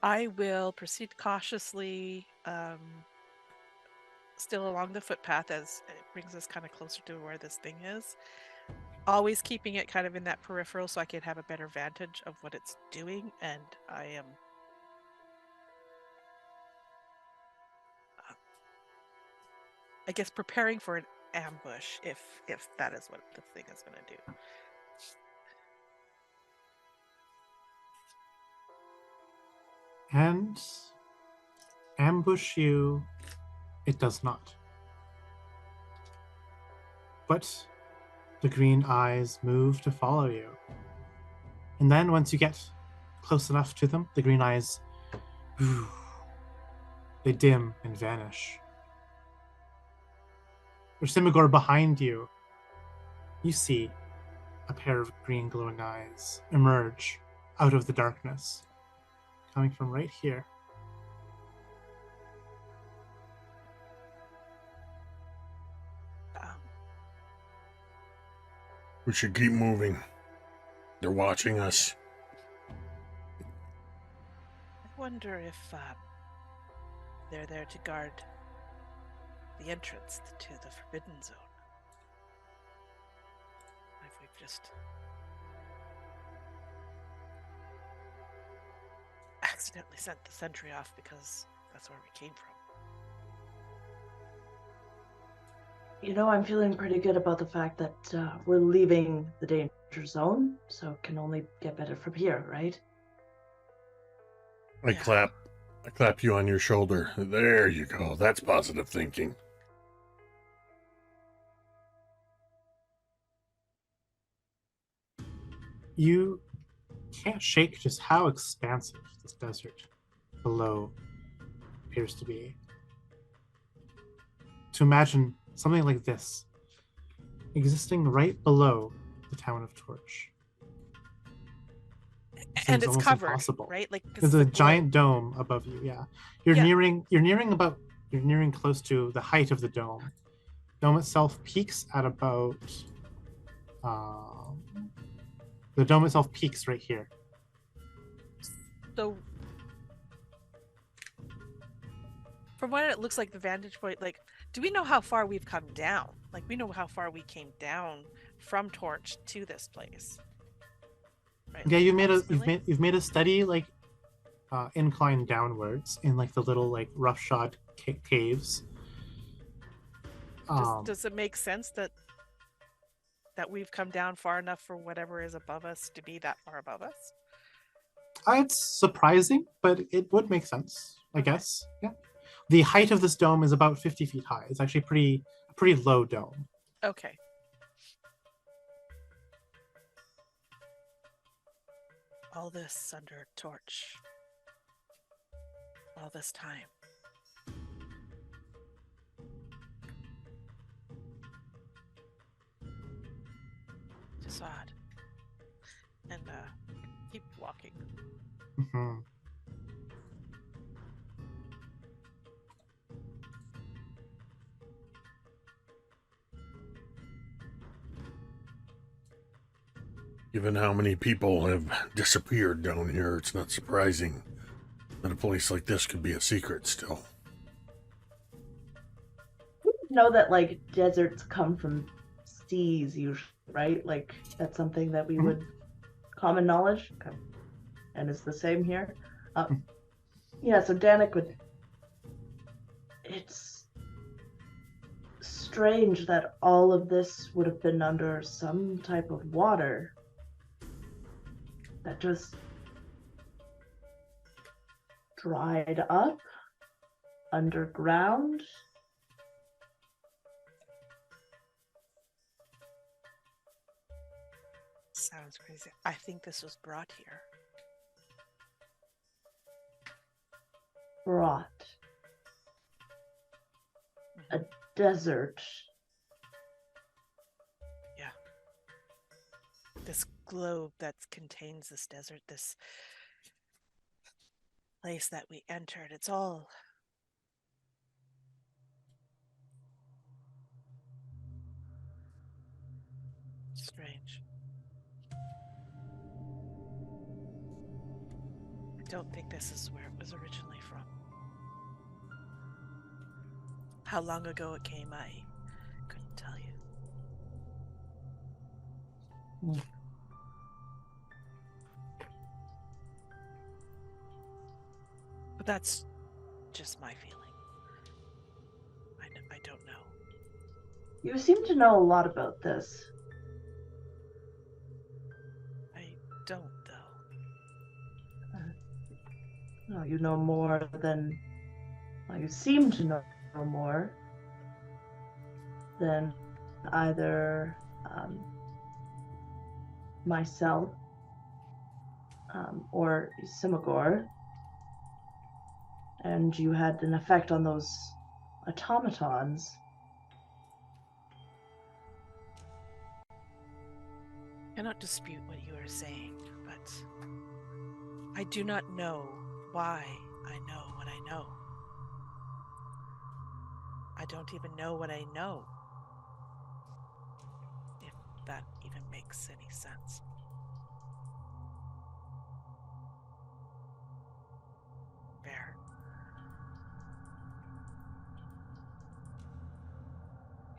I will proceed cautiously, still along the footpath as it brings us kind of closer to where this thing is. Always keeping it kind of in that peripheral so I can have a better vantage of what it's doing, and I am I guess preparing for an ambush if that is what the thing is going to do. And ambush you, it does not. But the green eyes move to follow you. And then once you get close enough to them, the green eyes, they dim and vanish. Yrsimagor, behind you, you see a pair of green glowing eyes emerge out of the darkness, coming from right here. We should keep moving. They're watching us. I wonder if they're there to guard the entrance to the Forbidden Zone. If we've just accidentally sent the sentry off because that's where we came from. I'm feeling pretty good about the fact that we're leaving the danger zone, so it can only get better from here, right? I Yeah. clap you on your shoulder. There you go. That's positive thinking. You can't shake just how expansive this desert below appears to be. To imagine something like this existing right below the town of Torch. And Seems it's almost covered, impossible. right? Like There's it's a the giant globe. dome above you. Yeah, you're Yeah. nearing close to the height of the dome. Dome itself peaks at about. The dome itself peaks right here. So from what it looks like, the vantage point, like, do we know how far we've come down? Like, we know how far we came down from Torch to this place. Right? Yeah, Approximately? you've made a steady incline downwards in like the little like roughshod caves. Does it make sense that we've come down far enough for whatever is above us to be that far above us? It's surprising, but it would make sense, I guess. Yeah. The height of this dome is about 50 feet high. It's actually a pretty low dome. Okay. All this under Torch. All this time. Just odd. And keep walking. Mm-hmm. Given how many people have disappeared down here, it's not surprising that a place like this could be a secret still. We know that like deserts come from seas usually, right? Like that's something that we would common knowledge. Okay. And it's the same here. Yeah, so Dannek would. It's strange that all of this would have been under some type of water that just dried up underground. Sounds crazy. I think this was brought here. Brought a desert. Yeah. This globe that contains this desert, this place that we entered, it's all strange. I don't think this is where it was originally from. How long ago it came, I couldn't tell you. But that's just my feeling. I don't know. You seem to know a lot about this. I don't, though. No, you know more than. Well, you seem to know more than either myself or Yrsimagor. And you had an effect on those automatons. I cannot dispute what you are saying, but I do not know why I know what I know. I don't even know what I know. If that even makes any sense. Fair.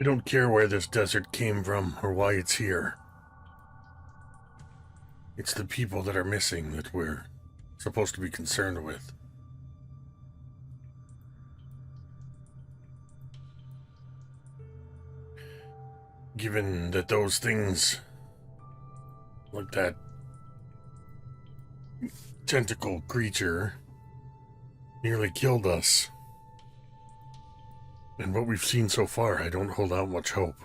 I don't care where this desert came from or why it's here. It's the people that are missing that we're supposed to be concerned with. Given that those things, like that tentacle creature, nearly killed us. And what we've seen so far, I don't hold out much hope.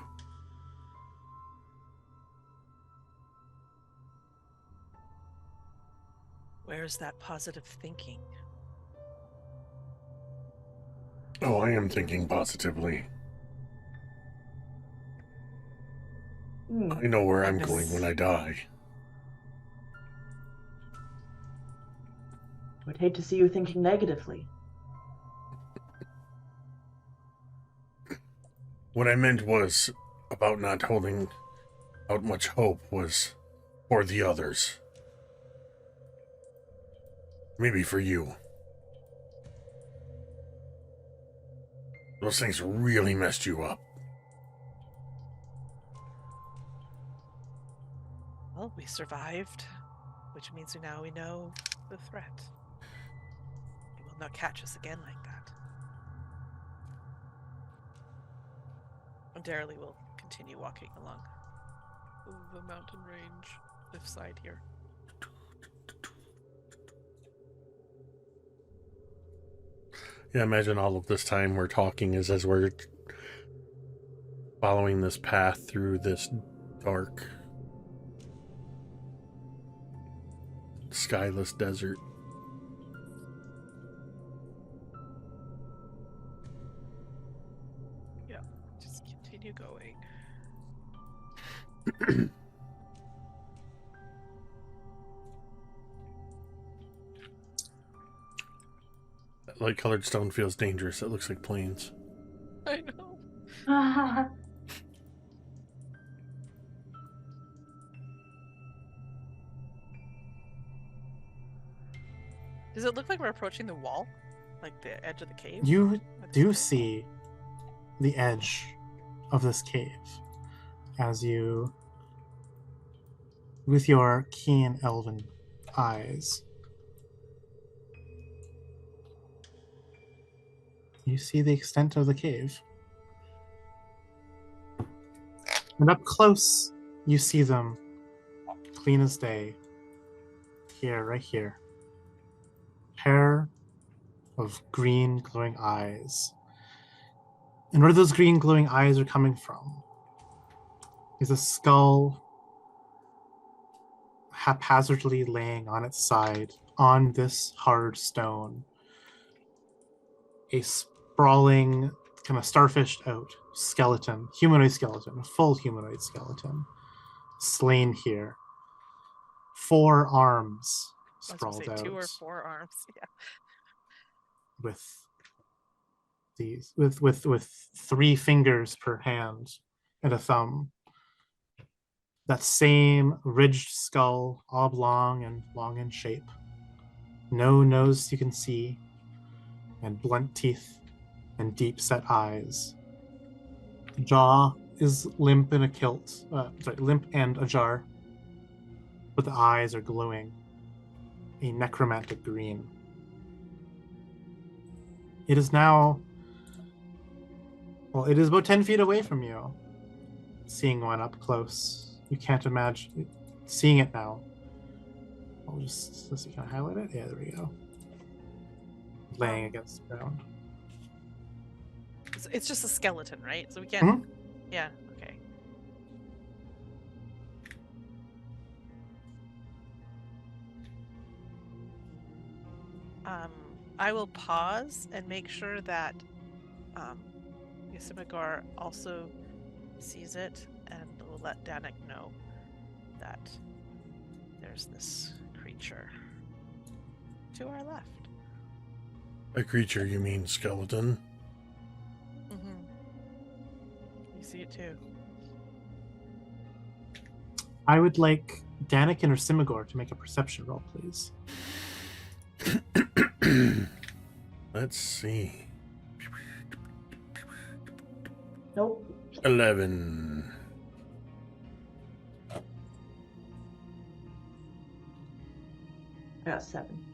Where's that positive thinking? Oh, I am thinking positively. I know where I'm going when I die. I'd hate to see you thinking negatively. What I meant was about not holding out much hope was for the others. Maybe for you. Those things really messed you up. Well, we survived, which means now we know the threat. It will not catch us again like that. And Daeralei will continue walking along the mountain range, cliffside here. Yeah, imagine all of this time we're talking is as we're following this path through this dark, skyless desert. Yeah, just continue going. That light-colored stone feels dangerous. It looks like plains. I know. Does it look like we're approaching the wall? Like the edge of the cave? You do see the edge of this cave as you, with your keen elven eyes, you see the extent of the cave. And up close, you see them clean as day. Here, right here. Pair of green glowing eyes. And where those green glowing eyes are coming from is a skull haphazardly laying on its side on this hard stone. A sprawling, kind of starfished out skeleton, humanoid skeleton, a full humanoid skeleton, slain here. 4 arms sprawled out. 2 or 4 arms, yeah. With these, with 3 fingers per hand and a thumb. That same ridged skull, oblong and long in shape. No nose you can see, and blunt teeth and deep set eyes. Jaw is limp in a kilt, limp and ajar, but the eyes are glowing a necromantic green. It is now, well, it is about 10 feet away from you. Seeing one up close, you can't imagine seeing it now. I'll just, let's see, can I highlight it? Yeah, there we go. Laying against the ground. It's just a skeleton, right? So we can't. Mm-hmm. Yeah. Okay. I will pause and make sure that Yrsimagor also sees it, and will let Dannek know that there's this creature to our left. A creature, you mean skeleton? Mm-hmm. You see it too. I would like Dannek and Yrsimagor to make a perception roll, please. Let's see. Nope. 11. I got 7.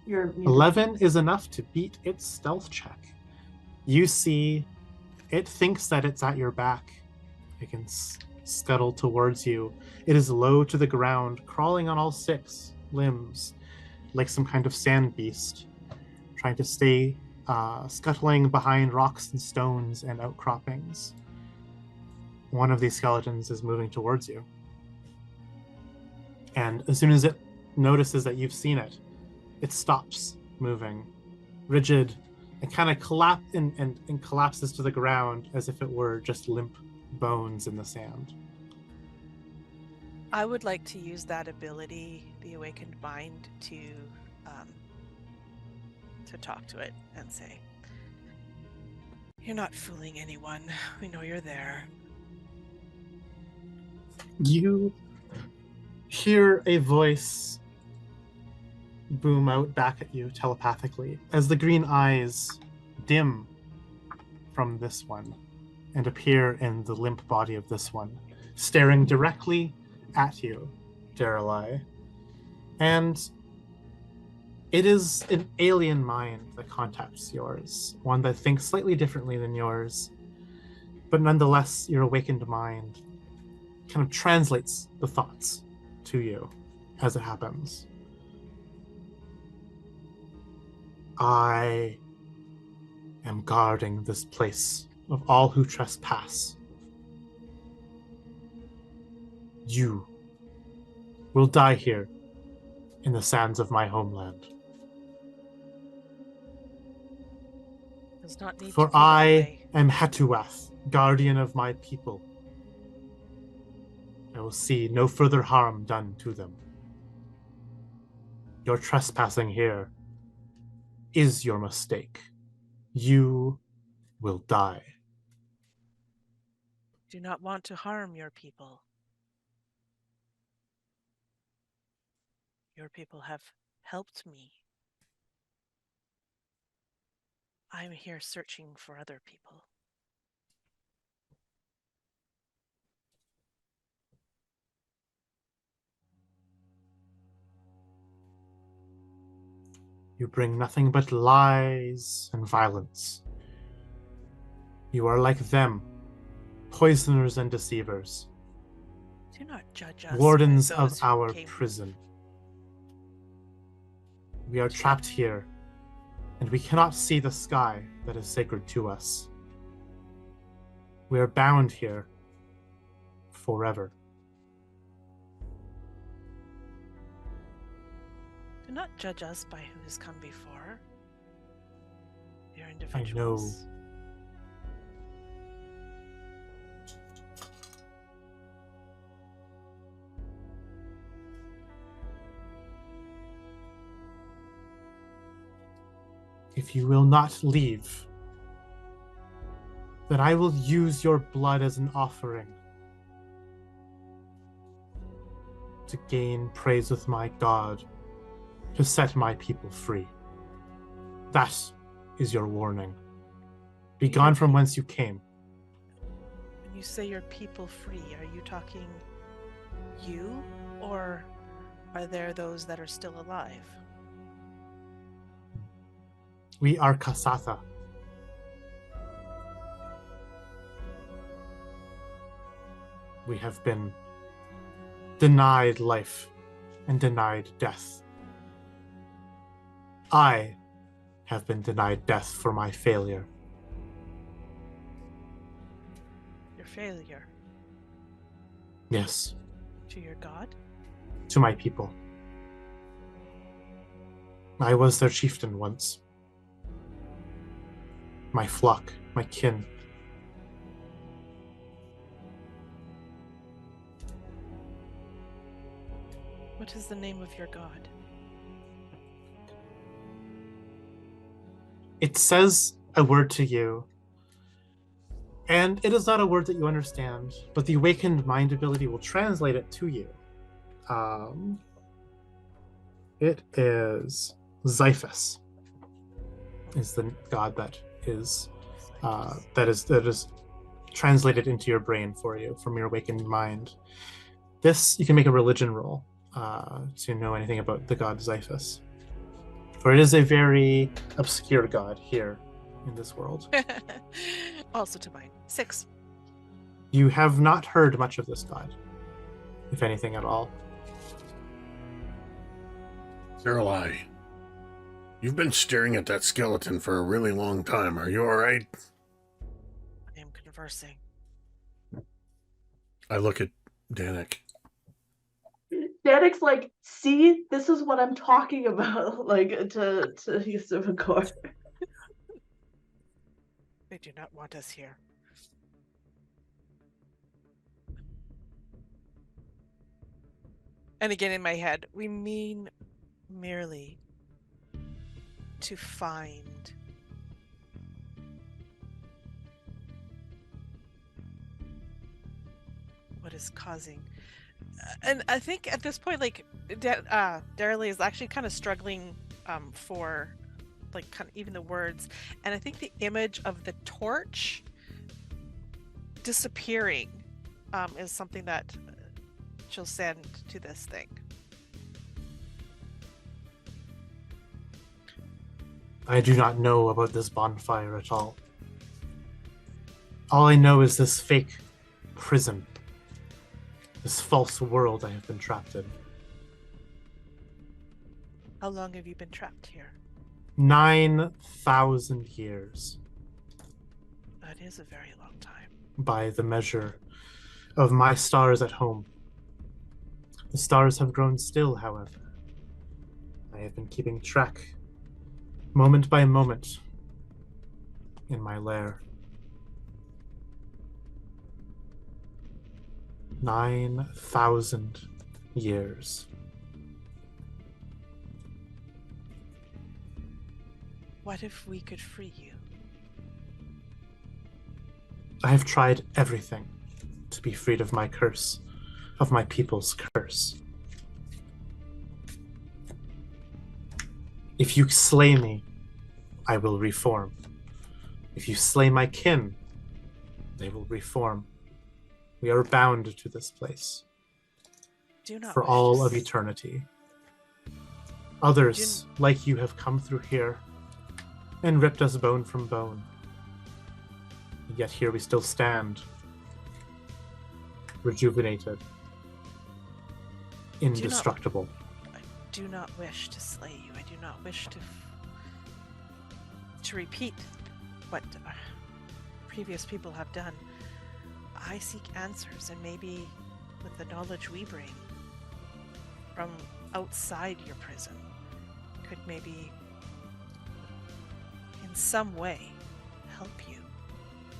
You're 11 is enough to beat its stealth check. You see It thinks that it's at your back. It can scuttle towards you. It is low to the ground, crawling on all 6 limbs, like some kind of sand beast, trying to stay scuttling behind rocks and stones and outcroppings. One of these skeletons is moving towards you. And as soon as it notices that you've seen it, it stops moving, rigid, and kind of collapses to the ground as if it were just limp bones in the sand. I would like to use that ability, the Awakened Mind, to talk to it and say, "You're not fooling anyone. We know you're there." You hear a voice boom out back at you telepathically as the green eyes dim from this one and appear in the limp body of this one, staring directly at you, Daeralei. And it is an alien mind that contacts yours, one that thinks slightly differently than yours, but nonetheless, your awakened mind kind of translates the thoughts to you as it happens. I am guarding this place of all who trespass. You will die here in the sands of my homeland. Does not need For to be that I way. am Hatuath, guardian of my people. I will see no further harm done to them. Your trespassing here is your mistake. You will die. Do not want to harm your people. Your people have helped me. I'm here searching for other people. You bring nothing but lies and violence. You are like them, poisoners and deceivers, Do not judge us. wardens by of those who our came- prison. We are trapped here, and we cannot see the sky that is sacred to us. We are bound here forever. Do not judge us by who has come before. We are I know. individuals. If you will not leave, then I will use your blood as an offering to gain praise with my God, to set my people free. That is your warning. Be gone from whence you came. When you say your people free, are you talking you, or are there those that are still alive? We are Kasatha. We have been denied life and denied death. I have been denied death for my failure. Your failure Yes, to your god? to my people. I was their chieftain once. My flock, my kin. What is the name of your god? It says a word to you, and it is not a word that you understand, but the awakened mind ability will translate it to you. It is Xiphus, is the god that is translated into your brain for you from your awakened mind. This, you can make a religion roll to know anything about the god Xiphus. For it is a very obscure god here in this world. Also to mine. 6. You have not heard much of this god, if anything at all. Daeralei, you've been staring at that skeleton for a really long time. Are you all right? I am conversing. I look at Dannek. Dannek's like, see, this is what I'm talking about, like, to Yrsimagor. They do not want us here. And again in my head, we mean merely to find what is causing. And I think at this point, like, Daeralei is actually kind of struggling for, like, kind of even the words. And I think the image of the torch disappearing is something that she'll send to this thing. I do not know about this bonfire at all. All I know is this fake prison, this false world I have been trapped in. How long have you been trapped here? 9,000 years, That is a very long time. by the measure of my stars at home. The stars have grown still, however. I have been keeping track, moment by moment, in my lair. 9,000 years. What if we could free you? I have tried everything to be freed of my curse, of my people's curse. If you slay me, I will reform. If you slay my kin, they will reform. We are bound to this place Do not for wish all to of eternity. Others, like you, have come through here and ripped us bone from bone. Yet here we still stand, rejuvenated, indestructible. I do not wish to slay you. I do not wish to repeat what previous people have done. I seek answers, and maybe with the knowledge we bring from outside your prison could maybe in some way help you,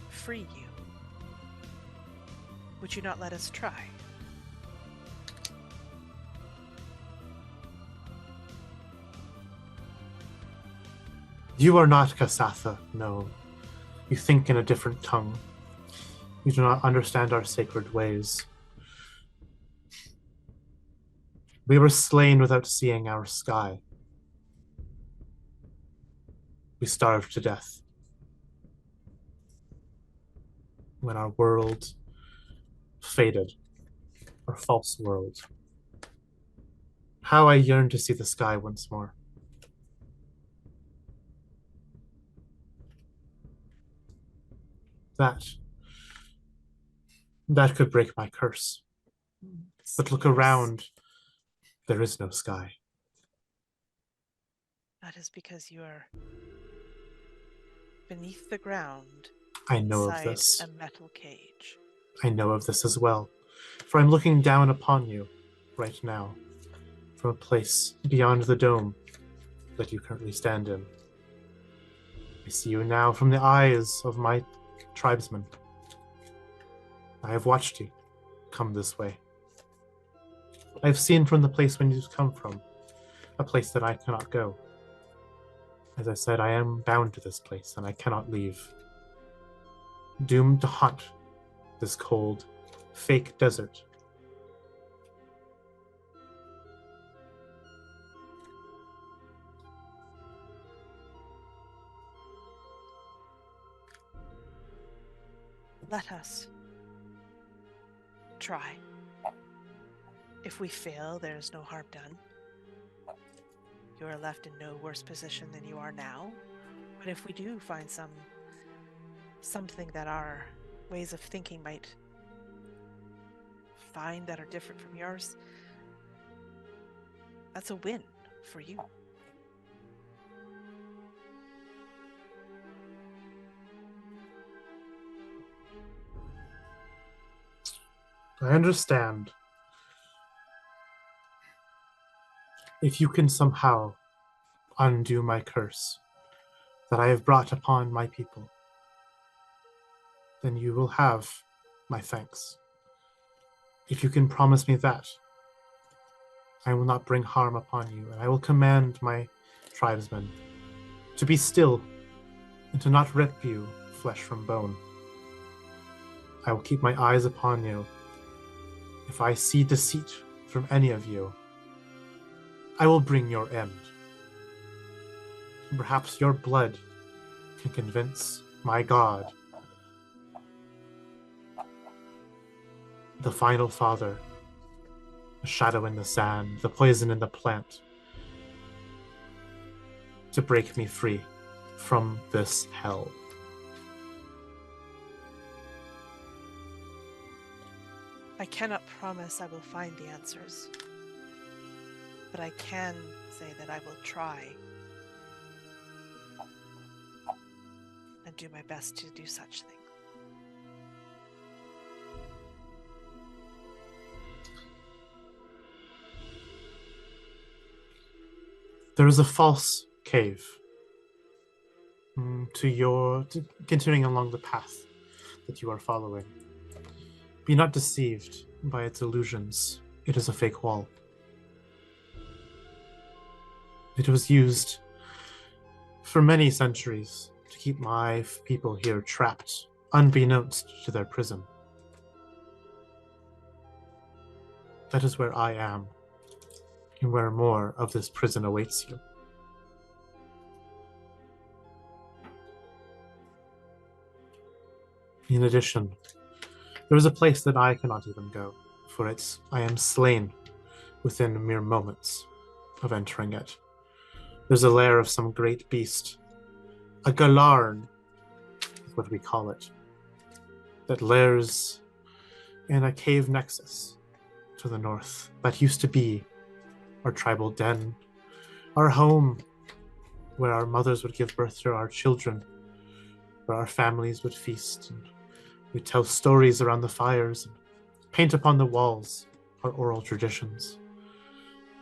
free you. Would you not let us try? You are not Kasatha, no. You think in a different tongue. You do not understand our sacred ways. We were slain without seeing our sky. We starved to death. When our world faded, our false world. How I yearn to see the sky once more. That could break my curse. But look around. There is no sky. That is because you are beneath the ground. I know of inside this. a metal cage. I know of this as well. For I'm looking down upon you right now from a place beyond the dome that you currently stand in. I see you now from the eyes of my tribesmen. I have watched you come this way. I have seen from the place when you've come from, a place that I cannot go. As I said, I am bound to this place, and I cannot leave. Doomed to haunt this cold, fake desert. Let us try. If we fail, there is no harm done. You are left in no worse position than you are now. But if we do find something that our ways of thinking might find that are different from yours, that's a win for you. I understand. If you can somehow undo my curse that I have brought upon my people, then you will have my thanks. If you can promise me that, I will not bring harm upon you, and I will command my tribesmen to be still and to not rip you flesh from bone. I will keep my eyes upon you. If I see deceit from any of you, I will bring your end. Perhaps your blood can convince my God, the final father, the shadow in the sand, the poison in the plant, to break me free from this hell. I cannot promise I will find the answers, but I can say that I will try and do my best to do such things. There is a false cave continuing along the path that you are following. Be not deceived by its illusions. It is a fake wall. It was used for many centuries to keep my people here trapped, unbeknownst to their prison. That is where I am, and where more of this prison awaits you. In addition, there is a place that I cannot even go, for I am slain within mere moments of entering it. There's a lair of some great beast, a galarn is what we call it, that lairs in a cave nexus to the north that used to be our tribal den, our home, where our mothers would give birth to our children, where our families would feast, and we'd tell stories around the fires, and paint upon the walls our oral traditions.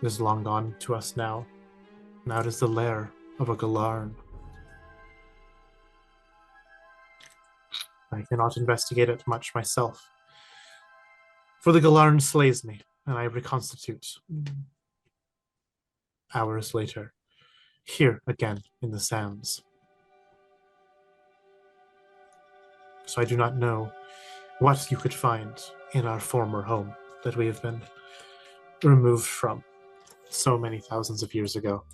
It is long gone to us now. Now it is the lair of a galarn. I cannot investigate it much myself, for the galarn slays me, and I reconstitute hours later, here again in the sands. So I do not know what you could find in our former home that we have been removed from so many thousands of years ago.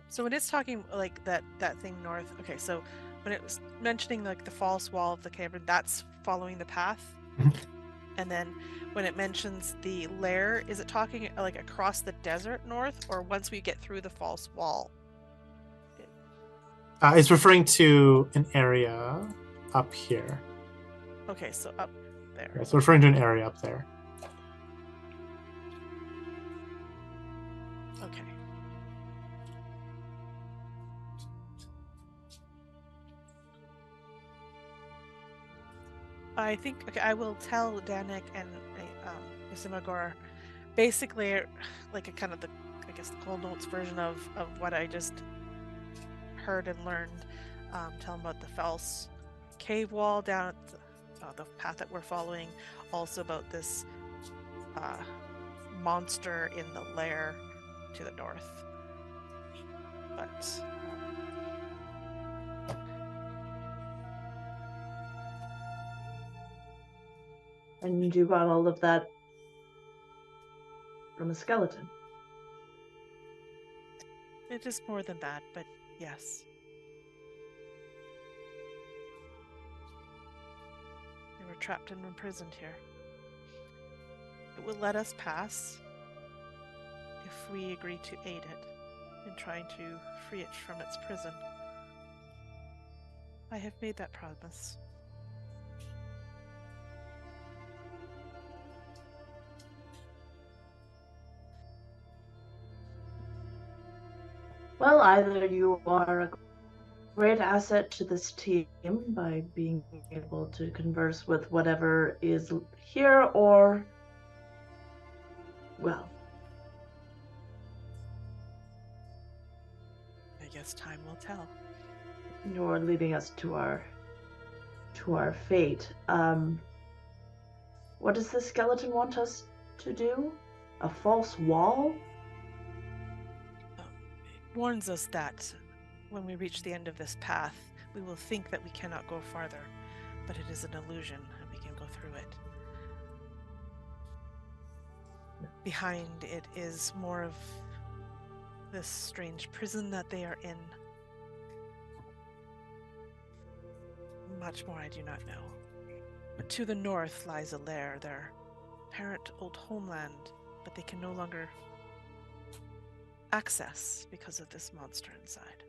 So when it's talking like that thing north, okay, so when it was mentioning like the false wall of the cavern, that's following the path. And then when it mentions the lair, is it talking like across the desert north, or once we get through the false wall? It's referring to an area up here. Okay, so up there. It's referring to an area up there. Okay. I think, okay, I will tell Dannek and Yrsimagor basically like a kind of the, I guess, the Cold Notes version of what I just heard and learned. Tell them about the false cave wall down at the path that we're following. Also about this monster in the lair to the north. But And you got all of that from a skeleton. it is more than that, but yes. We were trapped and imprisoned here. It will let us pass if we agree to aid it. in trying to free it from its prison. I have made that promise. Well, either you are a great asset to this team by being able to converse with whatever is here, or, well, I guess time will tell. you're leading us to our fate. What does the skeleton want us to do? A false wall? It warns us that when we reach the end of this path, we will think that we cannot go farther, but it is an illusion and we can go through it. Behind it is more of this strange prison that they are in. Much more I do not know. But to the north lies a lair, their apparent old homeland, but they can no longer access because of this monster inside.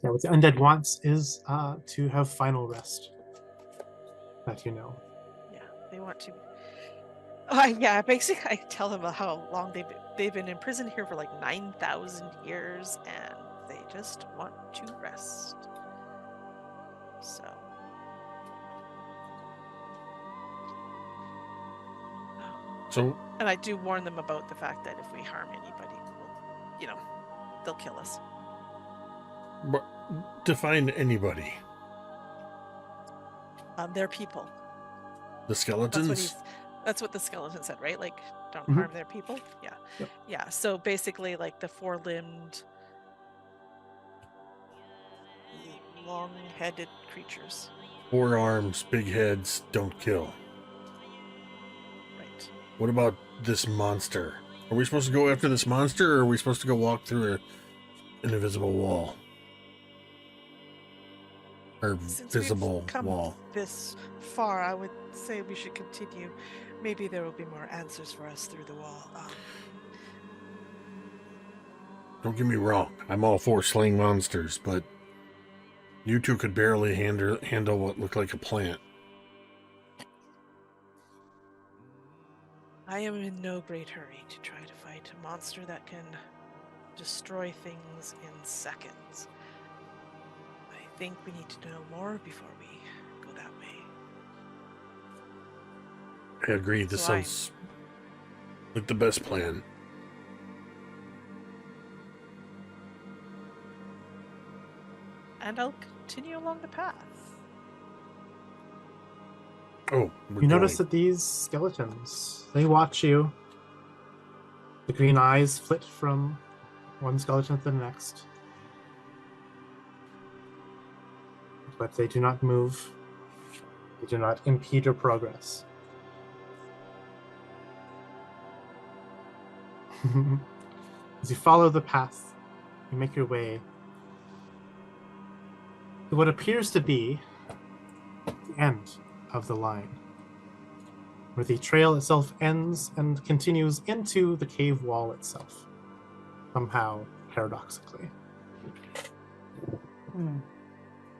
Yeah, what the undead wants is to have final rest. That you know. Yeah, they want to. Yeah, basically, I tell them how long they've been in prison here for like 9,000 years, and they just want to rest. So. So, And I do warn them about the fact that if we harm anybody, we'll, they'll kill us. but define anybody. They're people. The skeletons? That's what the skeleton said, right? Like, don't Mhm. harm their people. Yeah. Yep. Yeah. So basically, like the four-limbed, long-headed creatures. 4 arms, big heads, don't kill. Right. What about this monster? Are we supposed to go after this monster, or are we supposed to go walk through an invisible wall? Or Since visible we've come wall? this far, I would say we should continue. Maybe there will be more answers for us through the wall. Don't get me wrong, I'm all for slaying monsters, but you two could barely handle what looked like a plant. I am in no great hurry to try to fight a monster that can destroy things in seconds. I think we need to know more before we go that way. I agree, this So sounds like the best plan. And I'll continue along the path. Oh, You notice that these skeletons, they watch you. The green eyes flit from one skeleton to the next. But they do not move. They do not impede your progress. As you follow the path, you make your way to what appears to be the end of the line, where the trail itself ends and continues into the cave wall itself, somehow paradoxically.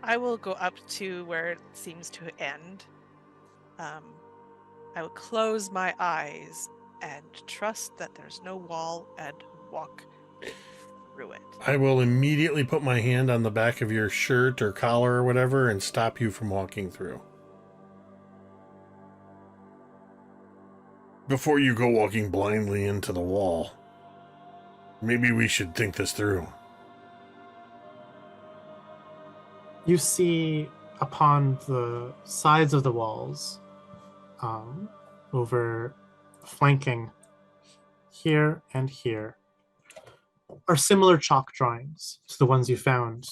I will go up to where it seems to end. I will close my eyes and trust that there's no wall and walk through it. I will immediately put my hand on the back of your shirt or collar or whatever and stop you from walking through. Before you go walking blindly into the wall, maybe we should think this through. You see upon the sides of the walls, over flanking here and here, are similar chalk drawings to the ones you found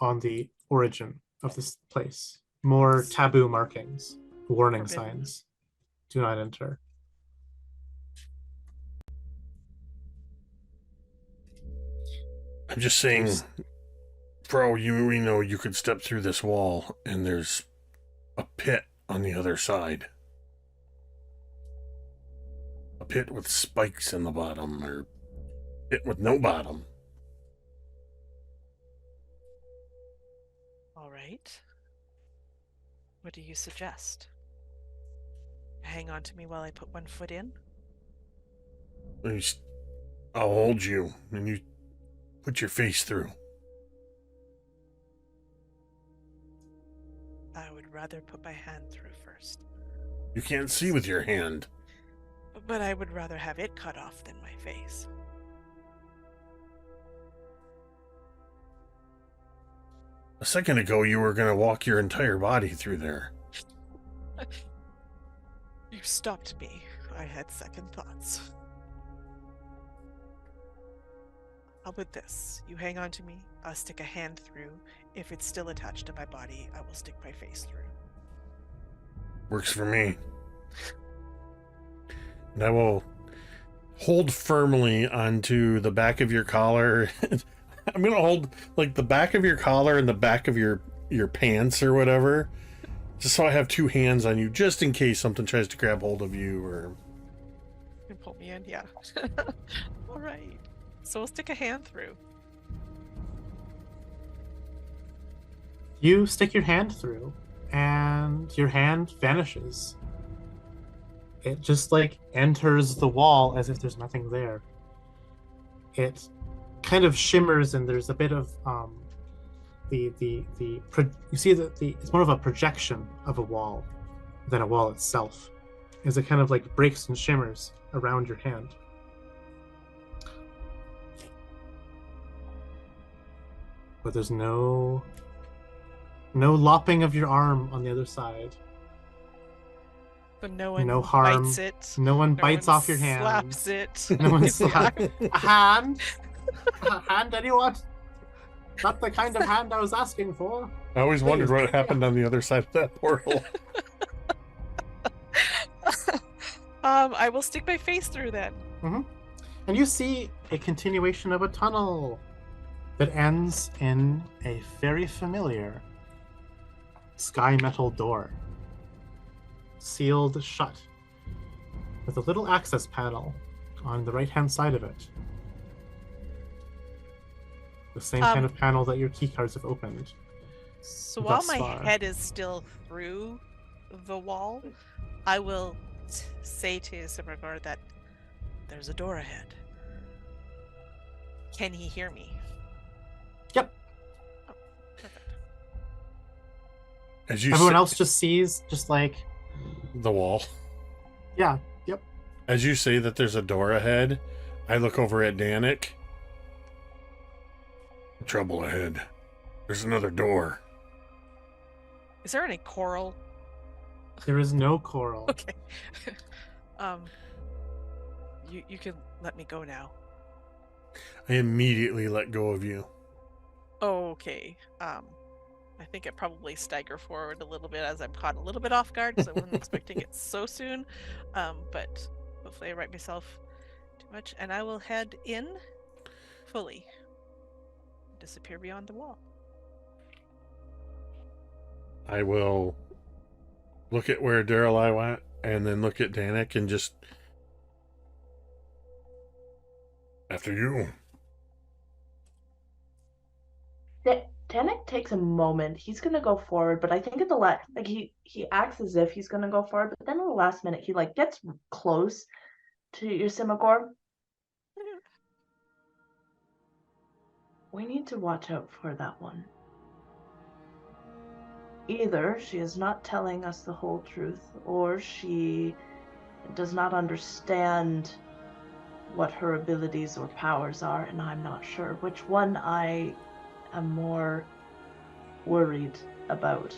on the origin of this place. More taboo markings, warning Forbidden. signs. Do not enter. I'm just saying, for all we know, you could step through this wall and there's a pit on the other side. A pit with spikes in the bottom, or pit with no bottom. All right. What do you suggest? Hang on to me while I put one foot in? I'll hold you, and you put your face through. I would rather put my hand through first. You can't see with your hand. But I would rather have it cut off than my face. A second ago, you were going to walk your entire body through there. You stopped me. I had second thoughts. How about this? You hang on to me, I'll stick a hand through. If it's still attached to my body, I will stick my face through. Works for me. And I will hold firmly onto the back of your collar. I'm going to hold like the back of your collar and the back of your pants or whatever. Just so I have two hands on you, just in case something tries to grab hold of you or... You can pull me in, yeah. All right. So we'll stick a hand through. You stick your hand through, and your hand vanishes. It just like enters the wall as if there's nothing there. It kind of shimmers, and there's a bit of you see that it's more of a projection of a wall than a wall itself, as it kind of like breaks and shimmers around your hand. But there's no lopping of your arm on the other side. But no one No harm. bites it. No one bites off your hand. Slaps it. No one with the slaps arm. a hand. A hand, anyone? Not the kind of hand I was asking for. I always wondered what happened on the other side of that portal. I will stick my face through then. Mm-hmm. And you see a continuation of a tunnel that ends in a very familiar Skymetal door, sealed shut, with a little access panel on the right-hand side of it. The same kind of panel that your keycards have opened. So while thus my far. head is still through the wall, I will say to Yrsimagor that there's a door ahead. Can he hear me? Yep. Oh, perfect. As you Everyone say- else just sees, just like, the wall. yeah, yep. As you say that there's a door ahead, I look over at Dannek. Trouble ahead. There's another door. Is there any coral? There is no coral. Okay. You can let me go now. I immediately let go of you. Okay. I think I probably stagger forward a little bit as I'm caught a little bit off guard because I wasn't expecting it so soon. But hopefully I write myself too much, and I will head in fully. Disappear beyond the wall. I will look at where Daeralei went, and then look at Dannek and just... After you. Dannek takes a moment. He's gonna go forward, but I think at the he acts as if he's gonna go forward, but then at the last minute he like gets close to Yrsimagor. We need to watch out for that one. Either she is not telling us the whole truth, or she does not understand what her abilities or powers are, and I'm not sure which one I am more worried about.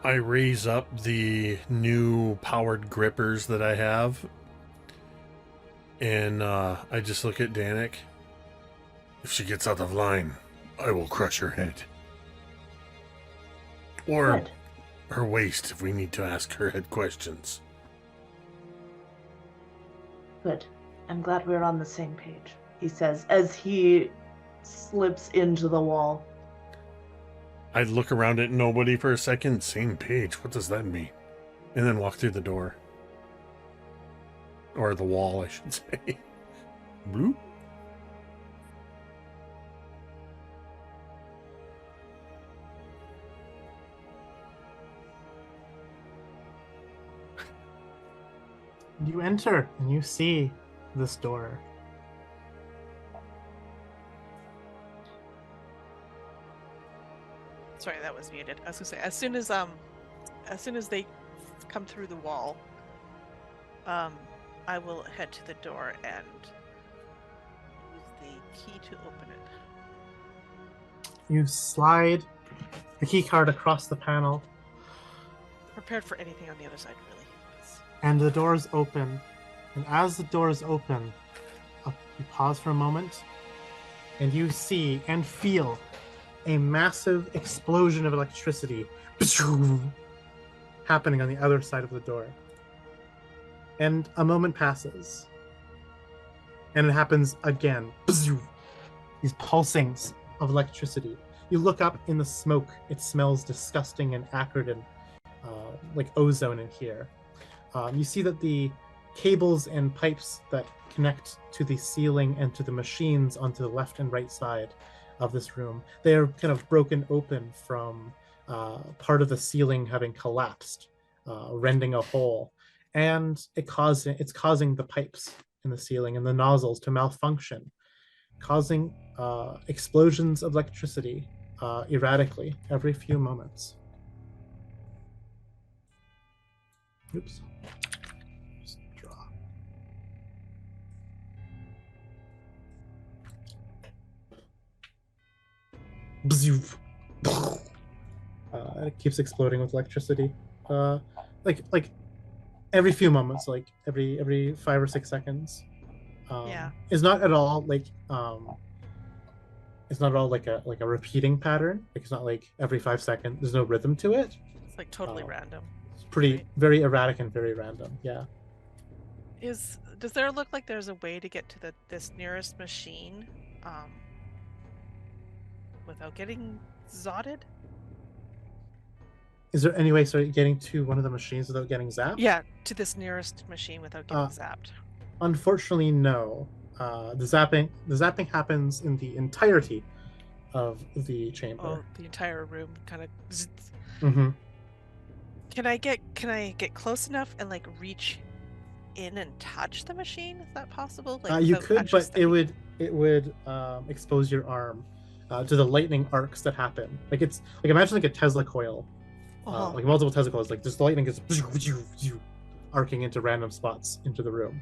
I raise up the new powered grippers that I have, and I just look at Dannek. If she gets out of line, I will crush her head. Or Good. her waist if we need to ask her head questions. Good. I'm glad we're on the same page, he says as he slips into the wall. I look around at nobody for a second. Same page. What does that mean? And then walk through the door. Or the wall, I should say. Blue? You enter and you see this door. Sorry, that was muted. I was gonna say, as soon as they come through the wall, I will head to the door and use the key to open it. You slide the key card across the panel, Prepared for anything on the other side, really. and the doors open. And as the doors open, you pause for a moment, and you see and feel a massive explosion of electricity happening on the other side of the door. And a moment passes, and it happens again. These pulsings of electricity. You look up in the smoke. It smells disgusting and acrid and like ozone in here. You see that the cables and pipes that connect to the ceiling and to the machines onto the left and right side of this room, they are kind of broken open from part of the ceiling having collapsed, rending a hole. And it's causing the pipes in the ceiling and the nozzles to malfunction, causing explosions of electricity erratically every few moments. Oops. Just draw. It keeps exploding with electricity. Like every few moments, like every 5 or 6 seconds. Yeah. It's not at all like it's not at all like a repeating pattern. Like it's not like every 5 seconds. There's no rhythm to it. It's like totally random. It's pretty Right. very erratic and very random. Yeah. Does there look like there's a way to get to this nearest machine without getting zotted? Is there any way getting to one of the machines without getting zapped? Yeah, to this nearest machine without getting zapped. Unfortunately, no. The zapping happens in the entirety of the chamber. Oh, the entire room kind of. Mm-hmm. Can I get close enough and like reach in and touch the machine? Is that possible? Like, You without could, actually but stepping- it would expose your arm to the lightning arcs that happen. Like it's like imagine like a Tesla coil, like multiple Tesla coils. Like just the lightning is arcing into random spots into the room.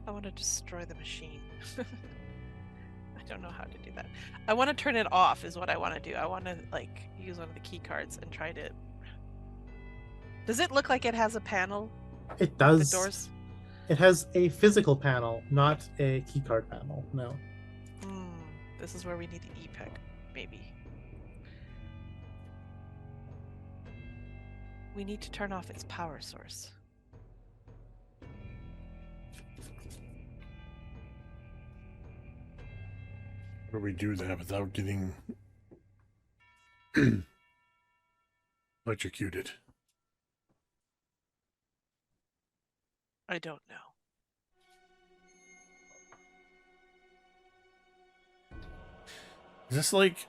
I want to destroy the machine. I don't know how to do that. I want to turn it off is what I want to do. I want to like use one of the key cards and try to. Does it look like it has a panel? It does. The doors? It has a physical panel, not a keycard panel. No. This is where we need the EPEC, maybe. We need to turn off its power source. How do we do that without getting electrocuted? I don't know. Is this like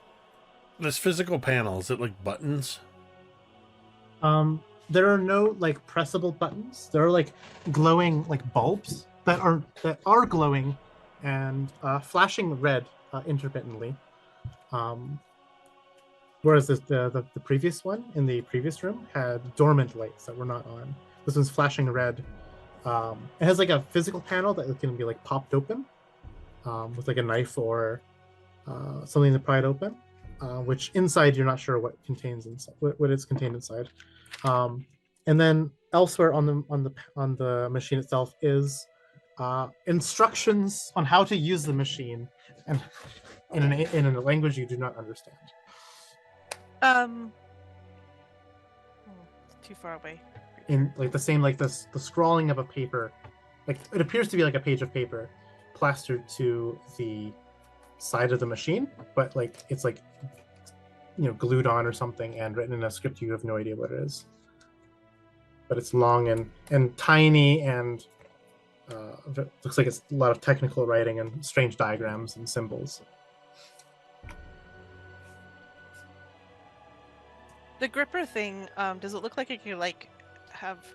this physical panel? Is it like buttons? There are no like pressable buttons. There are like glowing like bulbs that are glowing and flashing red intermittently. Whereas the previous one in the previous room had dormant lights that were not on. This one's flashing red. It has like a physical panel that can be like popped open with like a knife or something to pry it open. Which inside you're not sure what contains inside, what it's contained inside. And then elsewhere on the machine itself is instructions on how to use the machine, and in a language you do not understand. Too far away. In like the same like the scrawling of a paper like it appears to be like a page of paper plastered to the side of the machine, but like it's like glued on or something and written in a script you have no idea what it is. But it's long and tiny and looks like it's a lot of technical writing and strange diagrams and symbols. The gripper thing, does it look like it could like have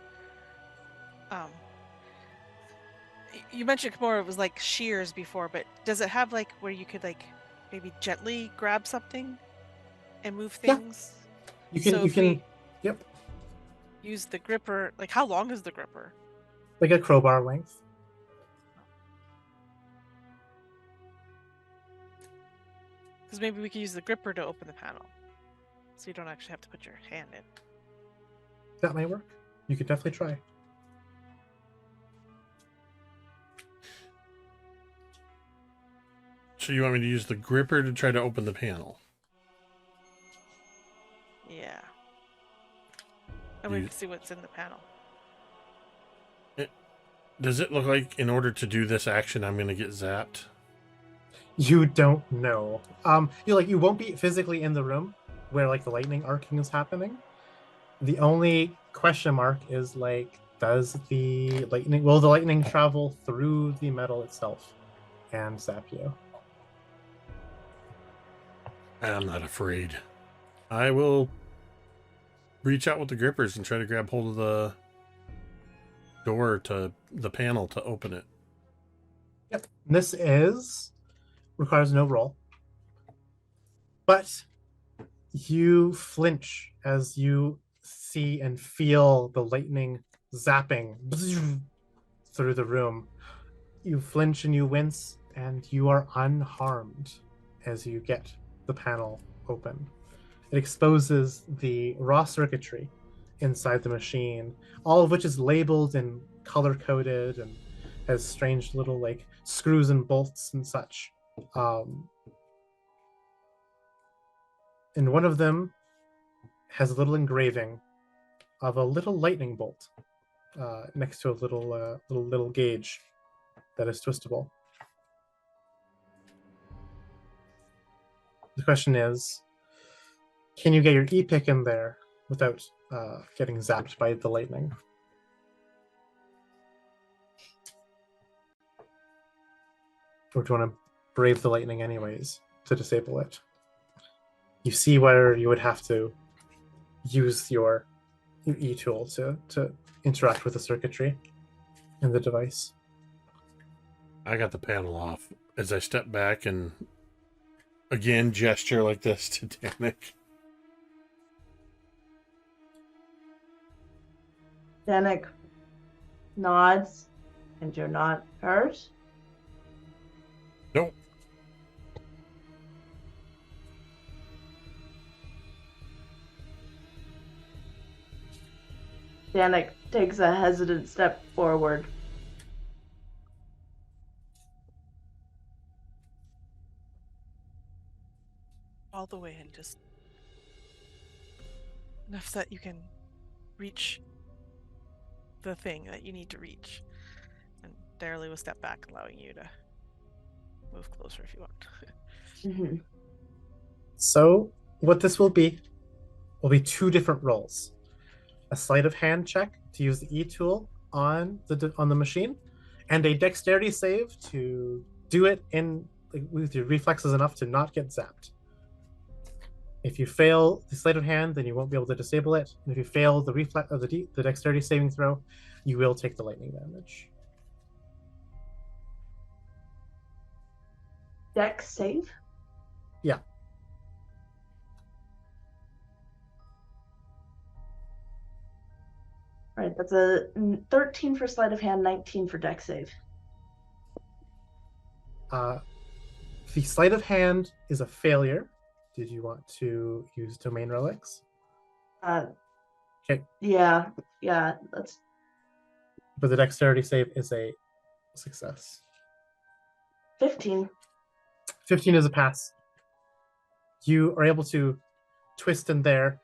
you mentioned more it was like shears before, but does it have like where you could like maybe gently grab something and move things? You can yep. Use the gripper, like how long is the gripper? Like a crowbar length. Because maybe we could use the gripper to open the panel. So you don't actually have to put your hand in. That might work. You could definitely try. So you want me to use the gripper to try to open the panel? Yeah. And we can see what's in the panel. Does it look like in order to do this action I'm going to get zapped? You don't know. You won't be physically in the room where like the lightning arcing is happening. The only question mark is like, will the lightning travel through the metal itself and zap you? I'm not afraid. I will reach out with the grippers and try to grab hold of the door to the panel to open it. Yep. This requires no roll. But you flinch as you see and feel the lightning zapping through the room. You flinch and you wince, and you are unharmed as you get the panel open. It exposes the raw circuitry inside the machine, all of which is labeled and color-coded and has strange little like screws and bolts and such. And one of them has a little engraving of a little lightning bolt next to a little gauge that is twistable. The question is, can you get your e-pick in there without getting zapped by the lightning? Or do you want to brave the lightning anyways to disable it? You see where you would have to use your e-tool to interact with the circuitry in the device. I got the panel off as I step back and again gesture like this to Dannek. Dannek nods, and you're not hurt? Nope. Dannek takes a hesitant step forward. All the way and just enough that you can reach the thing that you need to reach. And Daeralei will step back, allowing you to move closer if you want. Mm-hmm. So what this will be two different rolls. A sleight of hand check to use the e-tool on the machine, and a dexterity save to do it with your reflexes enough to not get zapped. If you fail the sleight of hand, then you won't be able to disable it. And if you fail the the dexterity saving throw, you will take the lightning damage. Dex save? Yeah. Right, that's a 13 for sleight of hand, 19 for dex save. The sleight of hand is a failure. Did you want to use domain relics? Okay. Yeah, that's. But the dexterity save is a success. 15. 15 is a pass. You are able to twist in there,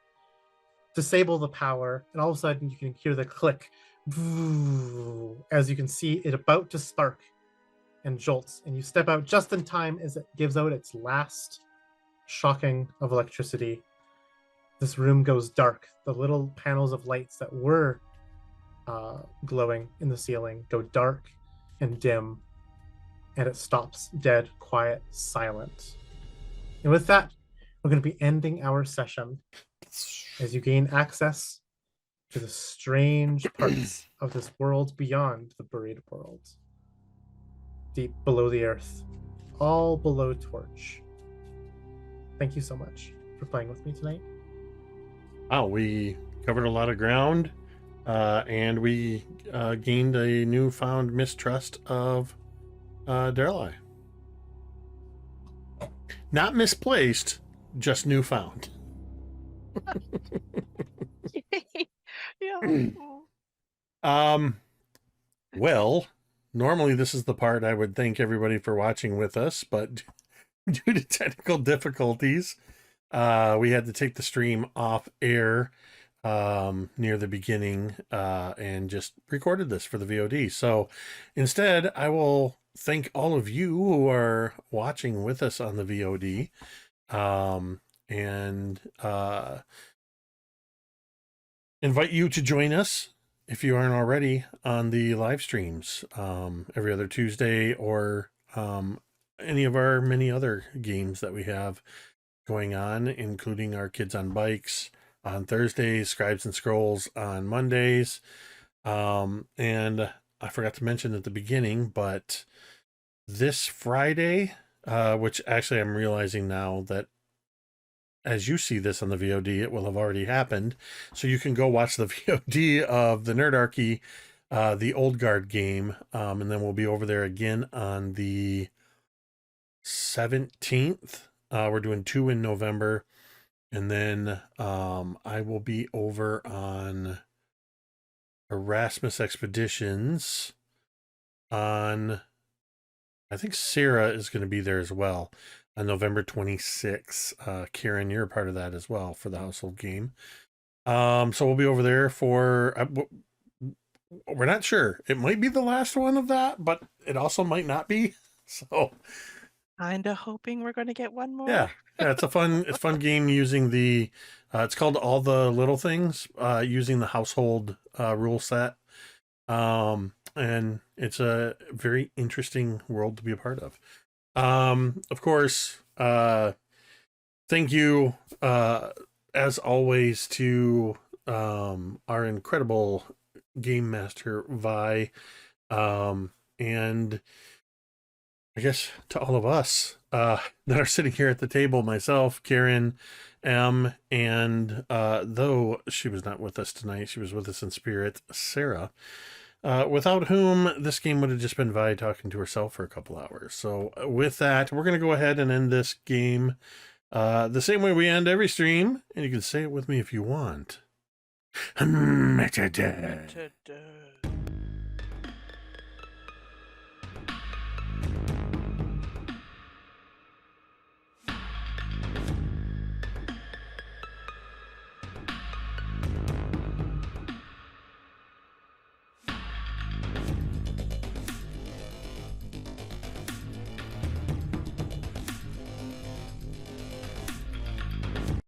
disable the power, and all of a sudden you can hear the click as you can see it about to spark and jolts, and you step out just in time as it gives out its last shocking of electricity. This room goes dark. The little panels of lights that were glowing in the ceiling go dark and dim, and it stops dead, quiet, silent. And with that, we're going to be ending our session as you gain access to the strange parts of this world beyond the buried world. Deep below the earth, all below Torch. Thank you so much for playing with me tonight. Wow, we covered a lot of ground, and we gained a newfound mistrust of Daeralei. Not misplaced, just newfound. Yeah. Well, normally this is the part I would thank everybody for watching with us, but due to technical difficulties, we had to take the stream off air near the beginning and just recorded this for the VOD. So instead, I will thank all of you who are watching with us on the VOD, and invite you to join us if you aren't already on the live streams every other Tuesday, or any of our many other games that we have going on, including our Kids on Bikes on Thursdays, Scribes and Scrolls on Mondays. And I forgot to mention at the beginning, but this Friday, which actually I'm realizing now that as you see this on the VOD, it will have already happened. So you can go watch the VOD of the Nerdarchy, the Old Guard game. And then we'll be over there again on the 17th. We're doing 2 in November. And then I will be over on Erasmus Expeditions on, I think Sara is going to be there as well on November 26th. Kaeryn, you're a part of that as well for the household game. So we'll be over there for, we're not sure. It might be the last one of that, but it also might not be. So Kind of hoping we're going to get one more. yeah, it's a fun game using the, it's called All the Little Things, using the household rule set. And it's a very interesting world to be a part of. Of course, thank you, as always, to our incredible game master, Vi, and I guess to all of us that are sitting here at the table, myself, Kaeryn, M, and though she was not with us tonight, she was with us in spirit, Sara, without whom this game would have just been Vi talking to herself for a couple hours. So with that, we're going to go ahead and end this game the same way we end every stream, and you can say it with me if you want. Metadad.